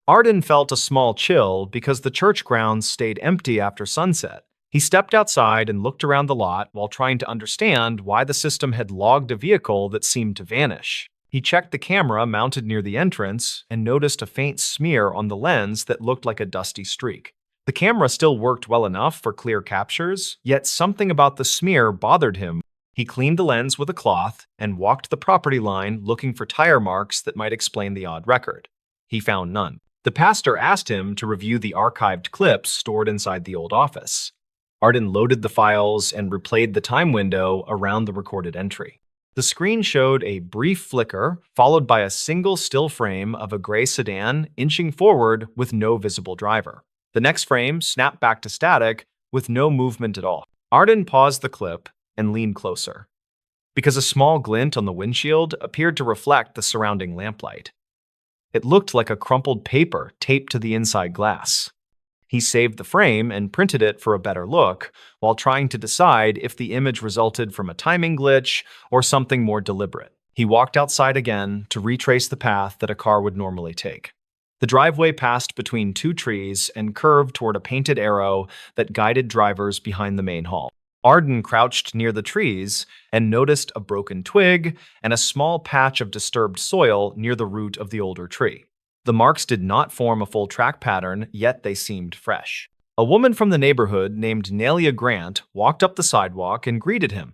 [SPEAKER 1] Arden felt a small chill because the church grounds stayed empty after sunset. He stepped outside and looked around the lot while trying to understand why the system had logged a vehicle that seemed to vanish. He checked the camera mounted near the entrance and noticed a faint smear on the lens that looked like a dusty streak. The camera still worked well enough for clear captures, yet something about the smear bothered him. He cleaned the lens with a cloth and walked the property line looking for tire marks that might explain the odd record. He found none. The pastor asked him to review the archived clips stored inside the old office. Arden loaded the files and replayed the time window around the recorded entry. The screen showed a brief flicker, followed by a single still frame of a gray sedan inching forward with no visible driver. The next frame snapped back to static with no movement at all. Arden paused the clip and leaned closer, because a small glint on the windshield appeared to reflect the surrounding lamplight. It looked like a crumpled paper taped to the inside glass. He saved the frame and printed it for a better look, while trying to decide if the image resulted from a timing glitch or something more deliberate. He walked outside again to retrace the path that a car would normally take. The driveway passed between 2 trees and curved toward a painted arrow that guided drivers behind the main hall. Arden crouched near the trees and noticed a broken twig and a small patch of disturbed soil near the root of the older tree. The marks did not form a full track pattern, yet they seemed fresh. A woman from the neighborhood named Nelia Grant walked up the sidewalk and greeted him.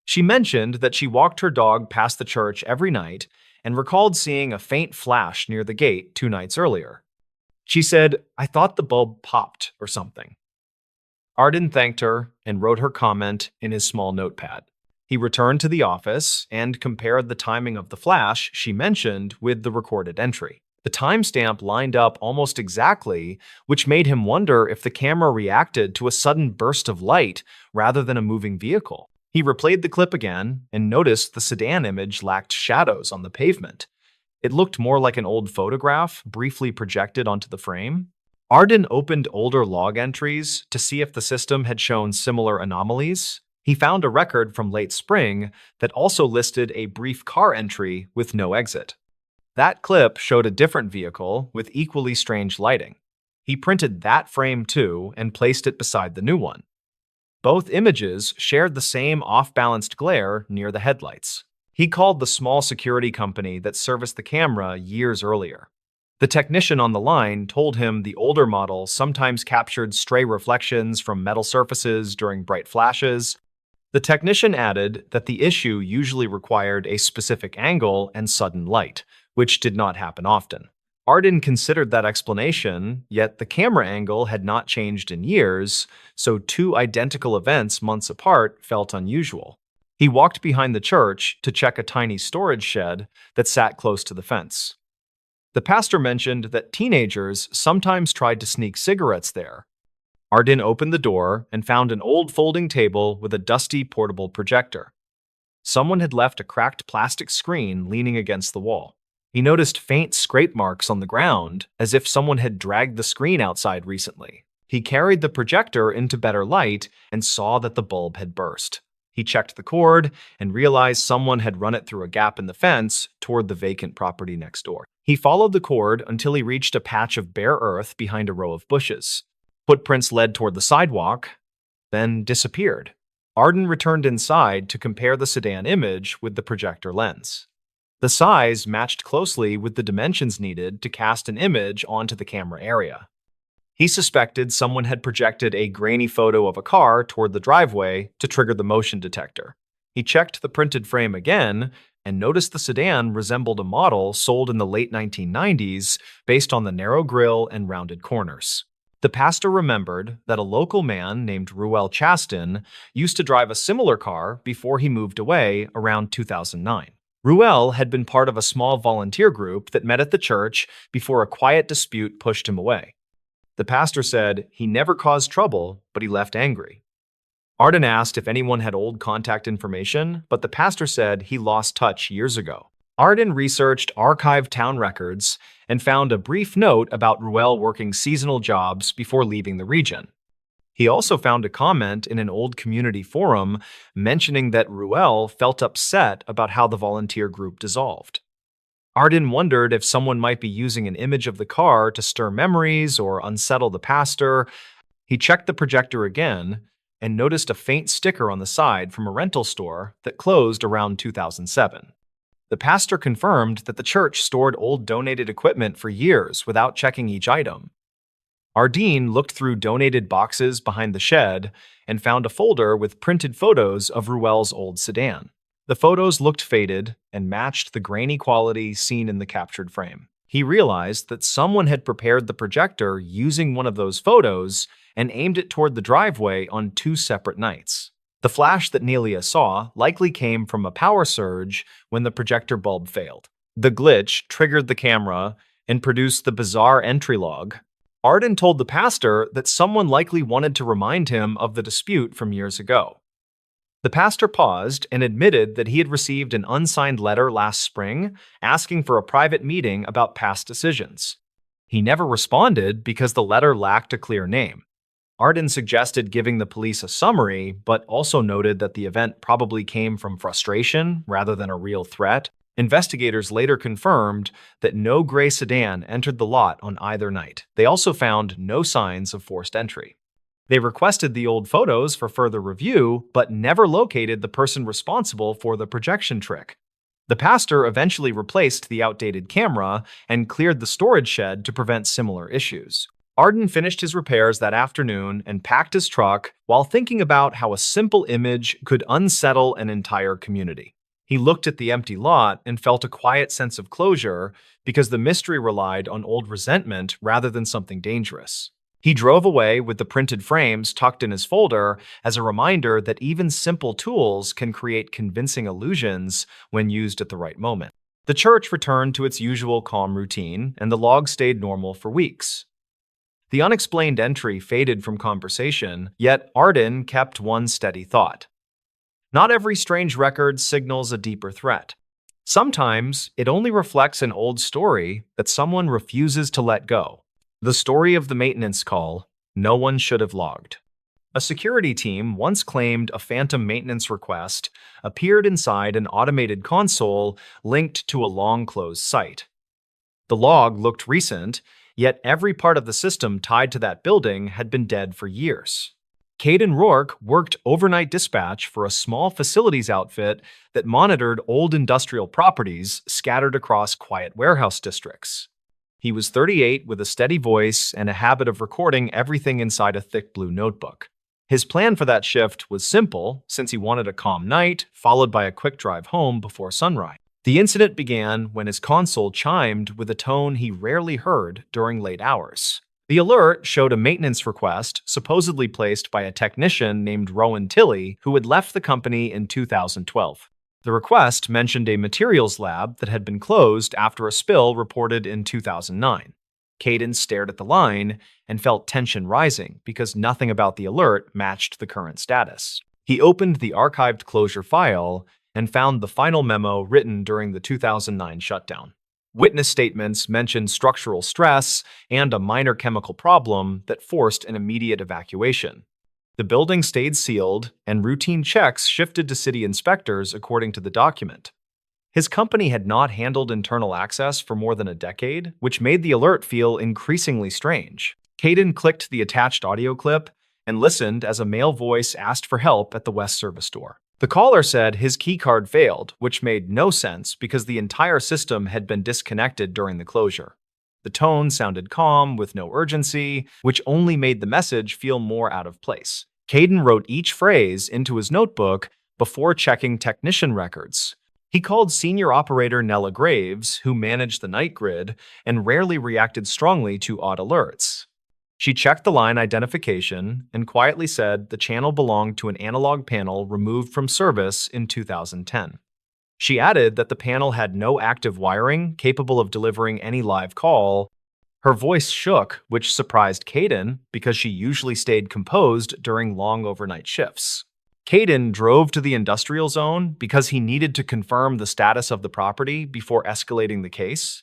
[SPEAKER 1] She mentioned that she walked her dog past the church every night and recalled seeing a faint flash near the gate 2 nights earlier. She said, "I thought the bulb popped or something." Arden thanked her and wrote her comment in his small notepad. He returned to the office and compared the timing of the flash she mentioned with the recorded entry. The timestamp lined up almost exactly, which made him wonder if the camera reacted to a sudden burst of light rather than a moving vehicle. He replayed the clip again and noticed the sedan image lacked shadows on the pavement. It looked more like an old photograph briefly projected onto the frame. Arden opened older log entries to see if the system had shown similar anomalies. He found a record from late spring that also listed a brief car entry with no exit. That clip showed a different vehicle with equally strange lighting. He printed that frame too and placed it beside the new one. Both images shared the same off-balanced glare near the headlights. He called the small security company that serviced the camera years earlier. The technician on the line told him the older model sometimes captured stray reflections from metal surfaces during bright flashes. The technician added that the issue usually required a specific angle and sudden light, which did not happen often. Arden considered that explanation, yet the camera angle had not changed in years, so two identical events months apart felt unusual. He walked behind the church to check a tiny storage shed that sat close to the fence. The pastor mentioned that teenagers sometimes tried to sneak cigarettes there. Arden opened the door and found an old folding table with a dusty portable projector. Someone had left a cracked plastic screen leaning against the wall. He noticed faint scrape marks on the ground, as if someone had dragged the screen outside recently. He carried the projector into better light and saw that the bulb had burst. He checked the cord and realized someone had run it through a gap in the fence toward the vacant property next door. He followed the cord until he reached a patch of bare earth behind a row of bushes. Footprints led toward the sidewalk, then disappeared. Arden returned inside to compare the sedan image with the projector lens. The size matched closely with the dimensions needed to cast an image onto the camera area. He suspected someone had projected a grainy photo of a car toward the driveway to trigger the motion detector. He checked the printed frame again and noticed the sedan resembled a model sold in the late 1990s based on the narrow grille and rounded corners. The pastor remembered that a local man named Ruel Chaston used to drive a similar car before he moved away around 2009. Ruel had been part of a small volunteer group that met at the church before a quiet dispute pushed him away. The pastor said he never caused trouble, but he left angry. Arden asked if anyone had old contact information, but the pastor said he lost touch years ago. Arden researched archived town records and found a brief note about Ruel working seasonal jobs before leaving the region. He also found a comment in an old community forum mentioning that Ruel felt upset about how the volunteer group dissolved. Arden wondered if someone might be using an image of the car to stir memories or unsettle the pastor. He checked the projector again and noticed a faint sticker on the side from a rental store that closed around 2007. The pastor confirmed that the church stored old donated equipment for years without checking each item. Arden looked through donated boxes behind the shed and found a folder with printed photos of Ruel's old sedan. The photos looked faded and matched the grainy quality seen in the captured frame. He realized that someone had prepared the projector using one of those photos and aimed it toward the driveway on two separate nights. The flash that Nelia saw likely came from a power surge when the projector bulb failed. The glitch triggered the camera and produced the bizarre entry log. Arden told the pastor that someone likely wanted to remind him of the dispute from years ago. The pastor paused and admitted that he had received an unsigned letter last spring asking for a private meeting about past decisions. He never responded because the letter lacked a clear name. Arden suggested giving the police a summary, but also noted that the event probably came from frustration rather than a real threat. Investigators later confirmed that no gray sedan entered the lot on either night. They also found no signs of forced entry. They requested the old photos for further review, but never located the person responsible for the projection trick. The pastor eventually replaced the outdated camera and cleared the storage shed to prevent similar issues. Arden finished his repairs that afternoon and packed his truck while thinking about how a simple image could unsettle an entire community. He looked at the empty lot and felt a quiet sense of closure because the mystery relied on old resentment rather than something dangerous. He drove away with the printed frames tucked in his folder as a reminder that even simple tools can create convincing illusions when used at the right moment. The church returned to its usual calm routine, and the log stayed normal for weeks. The unexplained entry faded from conversation, yet Arden kept one steady thought. Not every strange record signals a deeper threat. Sometimes it only reflects an old story that someone refuses to let go. The story of the maintenance call no one should have logged. A security team once claimed a phantom maintenance request appeared inside an automated console linked to a long-closed site. The log looked recent, yet every part of the system tied to that building had been dead for years. Caden Rourke worked overnight dispatch for a small facilities outfit that monitored old industrial properties scattered across quiet warehouse districts. He was 38 with a steady voice and a habit of recording everything inside a thick blue notebook. His plan for that shift was simple, since he wanted a calm night, followed by a quick drive home before sunrise. The incident began when his console chimed with a tone he rarely heard during late hours. The alert showed a maintenance request supposedly placed by a technician named Rowan Tilley who had left the company in 2012. The request mentioned a materials lab that had been closed after a spill reported in 2009. Caden stared at the line and felt tension rising because nothing about the alert matched the current status. He opened the archived closure file and found the final memo written during the 2009 shutdown. Witness statements mentioned structural stress and a minor chemical problem that forced an immediate evacuation. The building stayed sealed, and routine checks shifted to city inspectors according to the document. His company had not handled internal access for more than a decade, which made the alert feel increasingly strange. Caden clicked the attached audio clip and listened as a male voice asked for help at the West Service door. The caller said his keycard failed, which made no sense because the entire system had been disconnected during the closure. The tone sounded calm with no urgency, which only made the message feel more out of place. Caden wrote each phrase into his notebook before checking technician records. He called senior operator Nella Graves, who managed the night grid and rarely reacted strongly to odd alerts. She checked the line identification and quietly said the channel belonged to an analog panel removed from service in 2010. She added that the panel had no active wiring capable of delivering any live call. Her voice shook, which surprised Caden because she usually stayed composed during long overnight shifts. Caden drove to the industrial zone because he needed to confirm the status of the property before escalating the case.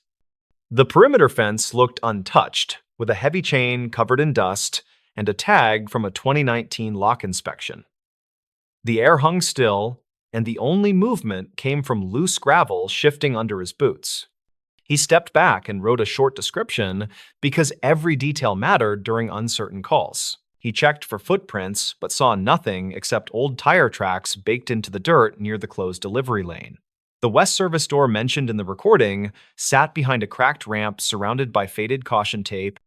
[SPEAKER 1] The perimeter fence looked untouched, with a heavy chain covered in dust and a tag from a 2019 lock inspection. The air hung still, and the only movement came from loose gravel shifting under his boots. He stepped back and wrote a short description because every detail mattered during uncertain calls. He checked for footprints but saw nothing except old tire tracks baked into the dirt near the closed delivery lane. The West Service door mentioned in the recording sat behind a cracked ramp surrounded by faded caution tape.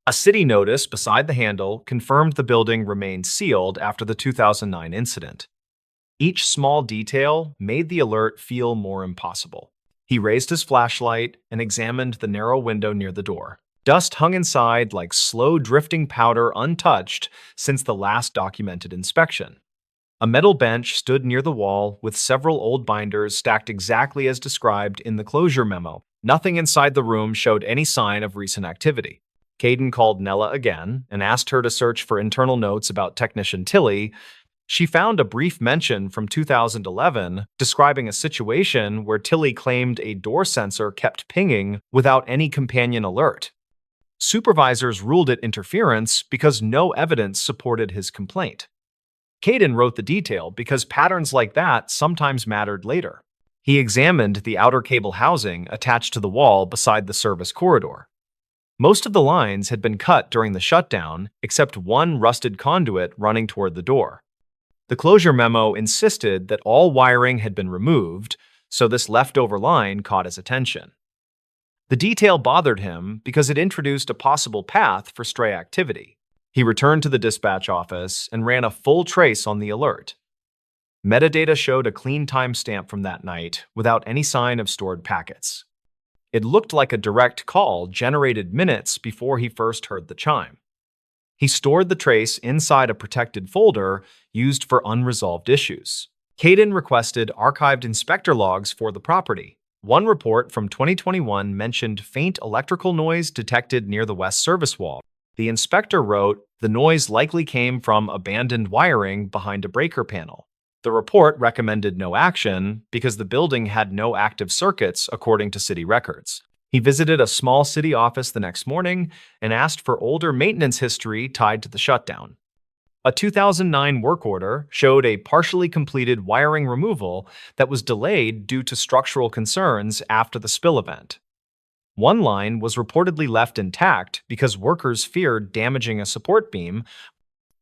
[SPEAKER 1] A city notice beside the handle confirmed the building remained sealed after the 2009 incident. Each small detail made the alert feel more impossible. He raised his flashlight and examined the narrow window near the door. Dust hung inside like slow drifting powder untouched since the last documented inspection. A metal bench stood near the wall with several old binders stacked exactly as described in the closure memo. Nothing inside the room showed any sign of recent activity. Caden called Nella again and asked her to search for internal notes about technician Tilley. She found a brief mention from 2011 describing a situation where Tilley claimed a door sensor kept pinging without any companion alert. Supervisors ruled it interference because no evidence supported his complaint. Caden wrote the detail because patterns like that sometimes mattered later. He examined the outer cable housing attached to the wall beside the service corridor. Most of the lines had been cut during the shutdown, except one rusted conduit running toward the door. The closure memo insisted that all wiring had been removed, so this leftover line caught his attention. The detail bothered him because it introduced a possible path for stray activity. He returned to the dispatch office and ran a full trace on the alert. Metadata showed a clean timestamp from that night without any sign of stored packets. It looked like a direct call generated minutes before he first heard the chime. He stored the trace inside a protected folder used for unresolved issues. Caden requested archived inspector logs for the property. One report from 2021 mentioned faint electrical noise detected near the west service wall. The inspector wrote, the noise likely came from abandoned wiring behind a breaker panel. The report recommended no action because the building had no active circuits according to city records. He visited a small city office the next morning and asked for older maintenance history tied to the shutdown. A 2009 work order showed a partially completed wiring removal that was delayed due to structural concerns after the spill event. One line was reportedly left intact because workers feared damaging a support beam.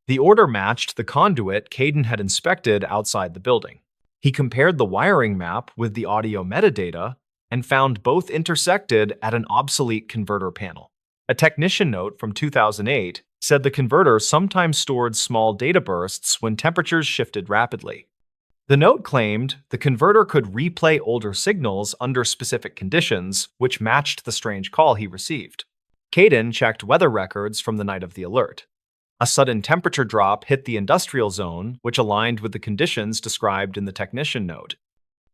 [SPEAKER 1] The order matched the conduit Caden had inspected outside the building. He compared the wiring map with the audio metadata and found both intersected at an obsolete converter panel. A technician note from 2008 said the converter sometimes stored small data bursts when temperatures shifted rapidly. The note claimed the converter could replay older signals under specific conditions, which matched the strange call he received. Caden checked weather records from the night of the alert. A sudden temperature drop hit the industrial zone, which aligned with the conditions described in the technician note.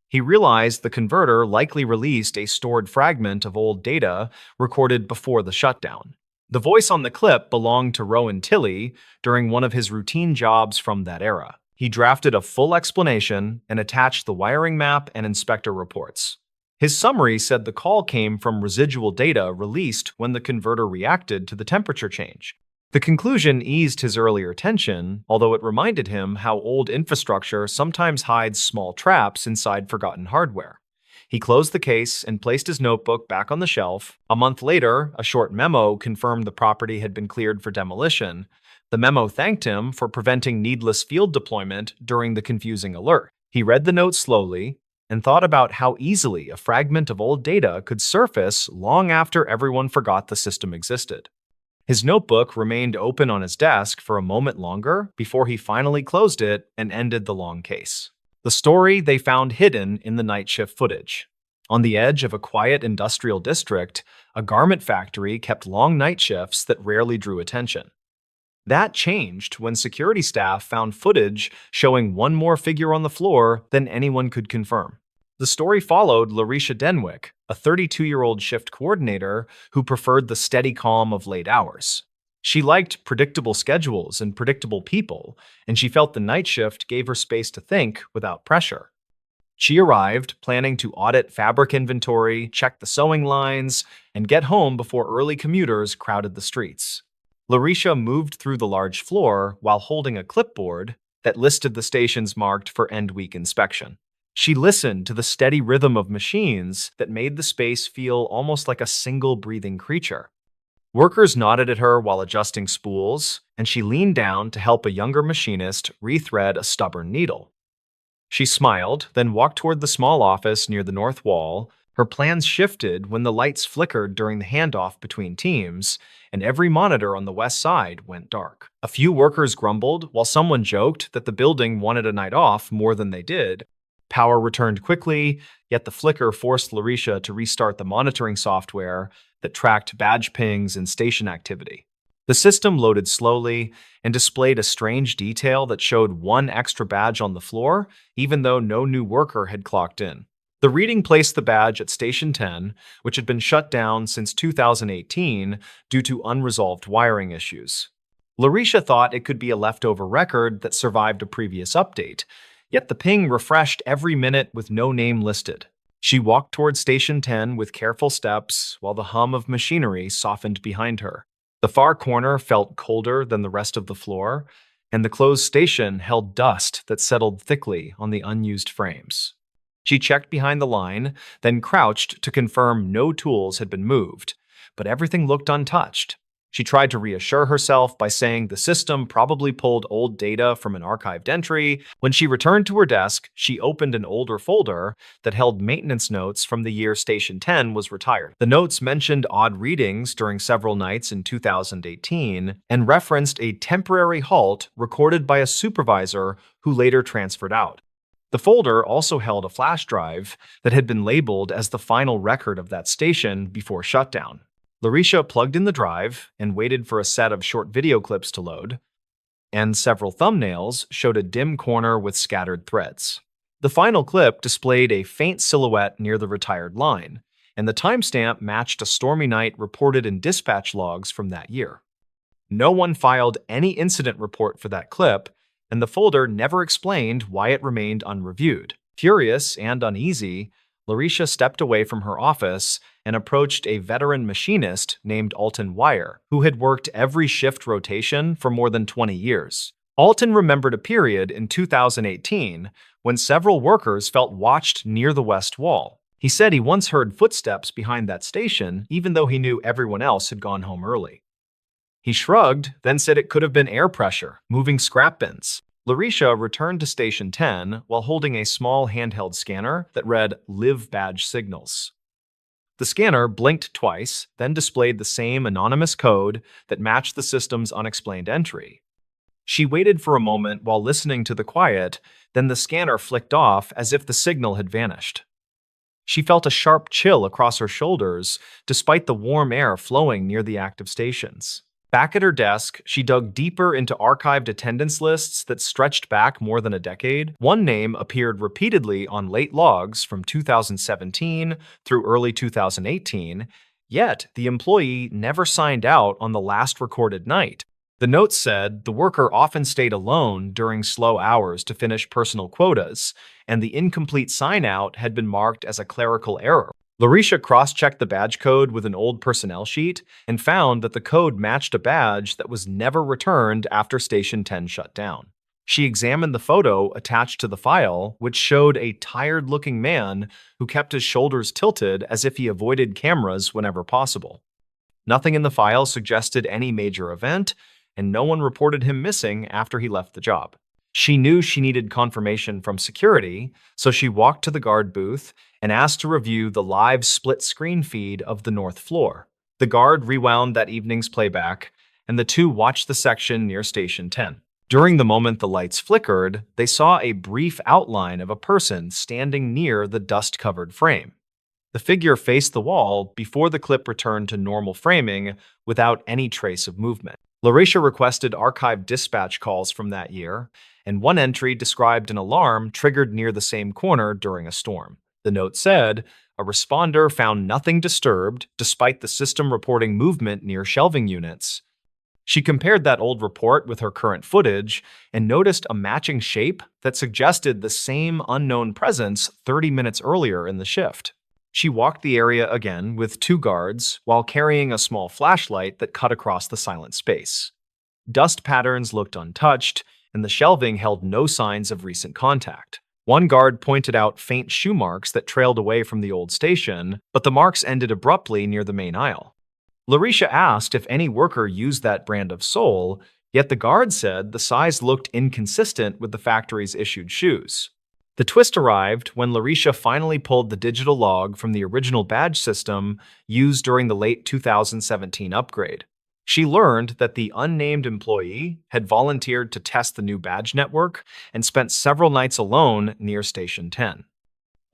[SPEAKER 1] He realized the converter likely released a stored fragment of old data recorded before the shutdown. The voice on the clip belonged to Rowan Tilley during one of his routine jobs from that era. He drafted a full explanation and attached the wiring map and inspector reports. His summary said the call came from residual data released when the converter reacted to the temperature change. The conclusion eased his earlier tension, although it reminded him how old infrastructure sometimes hides small traps inside forgotten hardware. He closed the case and placed his notebook back on the shelf. A month later, a short memo confirmed the property had been cleared for demolition. The memo thanked him for preventing needless field deployment during the confusing alert. He read the note slowly and thought about how easily a fragment of old data could surface long after everyone forgot the system existed. His notebook remained open on his desk for a moment longer before he finally closed it and ended the long case. The story they found hidden in the night shift footage. On the edge of a quiet industrial district, a garment factory kept long night shifts that rarely drew attention. That changed when security staff found footage showing one more figure on the floor than anyone could confirm. The story followed Larisha Denwick, a 32-year-old shift coordinator who preferred the steady calm of late hours. She liked predictable schedules and predictable people, and she felt the night shift gave her space to think without pressure. She arrived planning to audit fabric inventory, check the sewing lines, and get home before early commuters crowded the streets. Larisha moved through the large floor while holding a clipboard that listed the stations marked for end-week inspection. She listened to the steady rhythm of machines that made the space feel almost like a single breathing creature. Workers nodded at her while adjusting spools, and she leaned down to help a younger machinist rethread a stubborn needle. She smiled, then walked toward the small office near the north wall. Her plans shifted when the lights flickered during the handoff between teams, and every monitor on the west side went dark. A few workers grumbled, while someone joked that the building wanted a night off more than they did. Power returned quickly, yet the flicker forced Larisha to restart the monitoring software that tracked badge pings and station activity. The system loaded slowly and displayed a strange detail that showed one extra badge on the floor, even though no new worker had clocked in. The reading placed the badge at Station 10, which had been shut down since 2018 due to unresolved wiring issues. Larisha thought it could be a leftover record that survived a previous update, yet the ping refreshed every minute with no name listed. She walked toward Station 10 with careful steps while the hum of machinery softened behind her. The far corner felt colder than the rest of the floor, and the closed station held dust that settled thickly on the unused frames. She checked behind the line, then crouched to confirm no tools had been moved, but everything looked untouched. She tried to reassure herself by saying the system probably pulled old data from an archived entry. When she returned to her desk, she opened an older folder that held maintenance notes from the year Station 10 was retired. The notes mentioned odd readings during several nights in 2018 and referenced a temporary halt recorded by a supervisor who later transferred out. The folder also held a flash drive that had been labeled as the final record of that station before shutdown. Larisha plugged in the drive and waited for a set of short video clips to load, and several thumbnails showed a dim corner with scattered threads. The final clip displayed a faint silhouette near the retired line, and the timestamp matched a stormy night reported in dispatch logs from that year. No one filed any incident report for that clip, and the folder never explained why it remained unreviewed. Furious and uneasy, Larisha stepped away from her office and approached a veteran machinist named Alton Wire, who had worked every shift rotation for more than 20 years. Alton remembered a period in 2018 when several workers felt watched near the west wall. He said he once heard footsteps behind that station, even though he knew everyone else had gone home early. He shrugged, then said it could have been air pressure, moving scrap bins. Larisha returned to Station 10 while holding a small handheld scanner that read Live Badge Signals. The scanner blinked twice, then displayed the same anonymous code that matched the system's unexplained entry. She waited for a moment while listening to the quiet, then the scanner flicked off as if the signal had vanished. She felt a sharp chill across her shoulders, despite the warm air flowing near the active stations. Back at her desk, she dug deeper into archived attendance lists that stretched back more than a decade. One name appeared repeatedly on late logs from 2017 through early 2018, yet the employee never signed out on the last recorded night. The note said the worker often stayed alone during slow hours to finish personal quotas, and the incomplete sign-out had been marked as a clerical error. Larisha cross-checked the badge code with an old personnel sheet and found that the code matched a badge that was never returned after Station 10 shut down. She examined the photo attached to the file, which showed a tired-looking man who kept his shoulders tilted as if he avoided cameras whenever possible. Nothing in the file suggested any major event, and no one reported him missing after he left the job. She knew she needed confirmation from security, so she walked to the guard booth and asked to review the live split-screen feed of the North Floor. The guard rewound that evening's playback, and the two watched the section near Station 10. During the moment the lights flickered, they saw a brief outline of a person standing near the dust-covered frame. The figure faced the wall before the clip returned to normal framing without any trace of movement. Larisha requested archived dispatch calls from that year, and one entry described an alarm triggered near the same corner during a storm. The note said, a responder found nothing disturbed despite the system reporting movement near shelving units. She compared that old report with her current footage and noticed a matching shape that suggested the same unknown presence 30 minutes earlier in the shift. She walked the area again with two guards while carrying a small flashlight that cut across the silent space. Dust patterns looked untouched, and the shelving held no signs of recent contact. One guard pointed out faint shoe marks that trailed away from the old station, but the marks ended abruptly near the main aisle. Larisha asked if any worker used that brand of sole, yet the guard said the size looked inconsistent with the factory's issued shoes. The twist arrived when Larisha finally pulled the digital log from the original badge system used during the late 2017 upgrade. She learned that the unnamed employee had volunteered to test the new badge network and spent several nights alone near Station 10.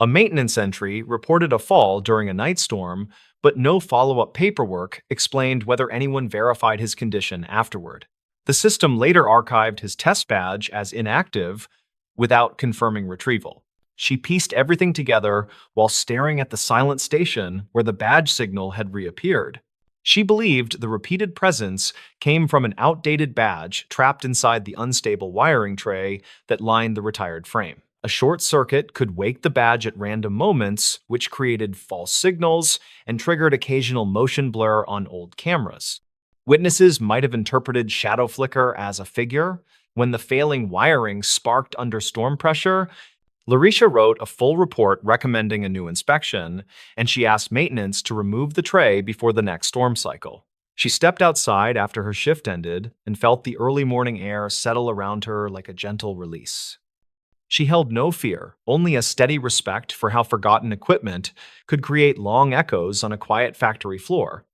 [SPEAKER 1] A maintenance entry reported a fall during a night storm, but no follow-up paperwork explained whether anyone verified his condition afterward. The system later archived his test badge as inactive, without confirming retrieval. She pieced everything together while staring at the silent station where the badge signal had reappeared. She believed the repeated presence came from an outdated badge trapped inside the unstable wiring tray that lined the retired frame. A short circuit could wake the badge at random moments, which created false signals and triggered occasional motion blur on old cameras. Witnesses might have interpreted shadow flicker as a figure. When the failing wiring sparked under storm pressure, Larisha wrote a full report recommending a new inspection, and she asked maintenance to remove the tray before the next storm cycle. She stepped outside after her shift ended and felt the early morning air settle around her like a gentle release. She held no fear, only a steady respect for how forgotten equipment could create long echoes on a quiet factory floor.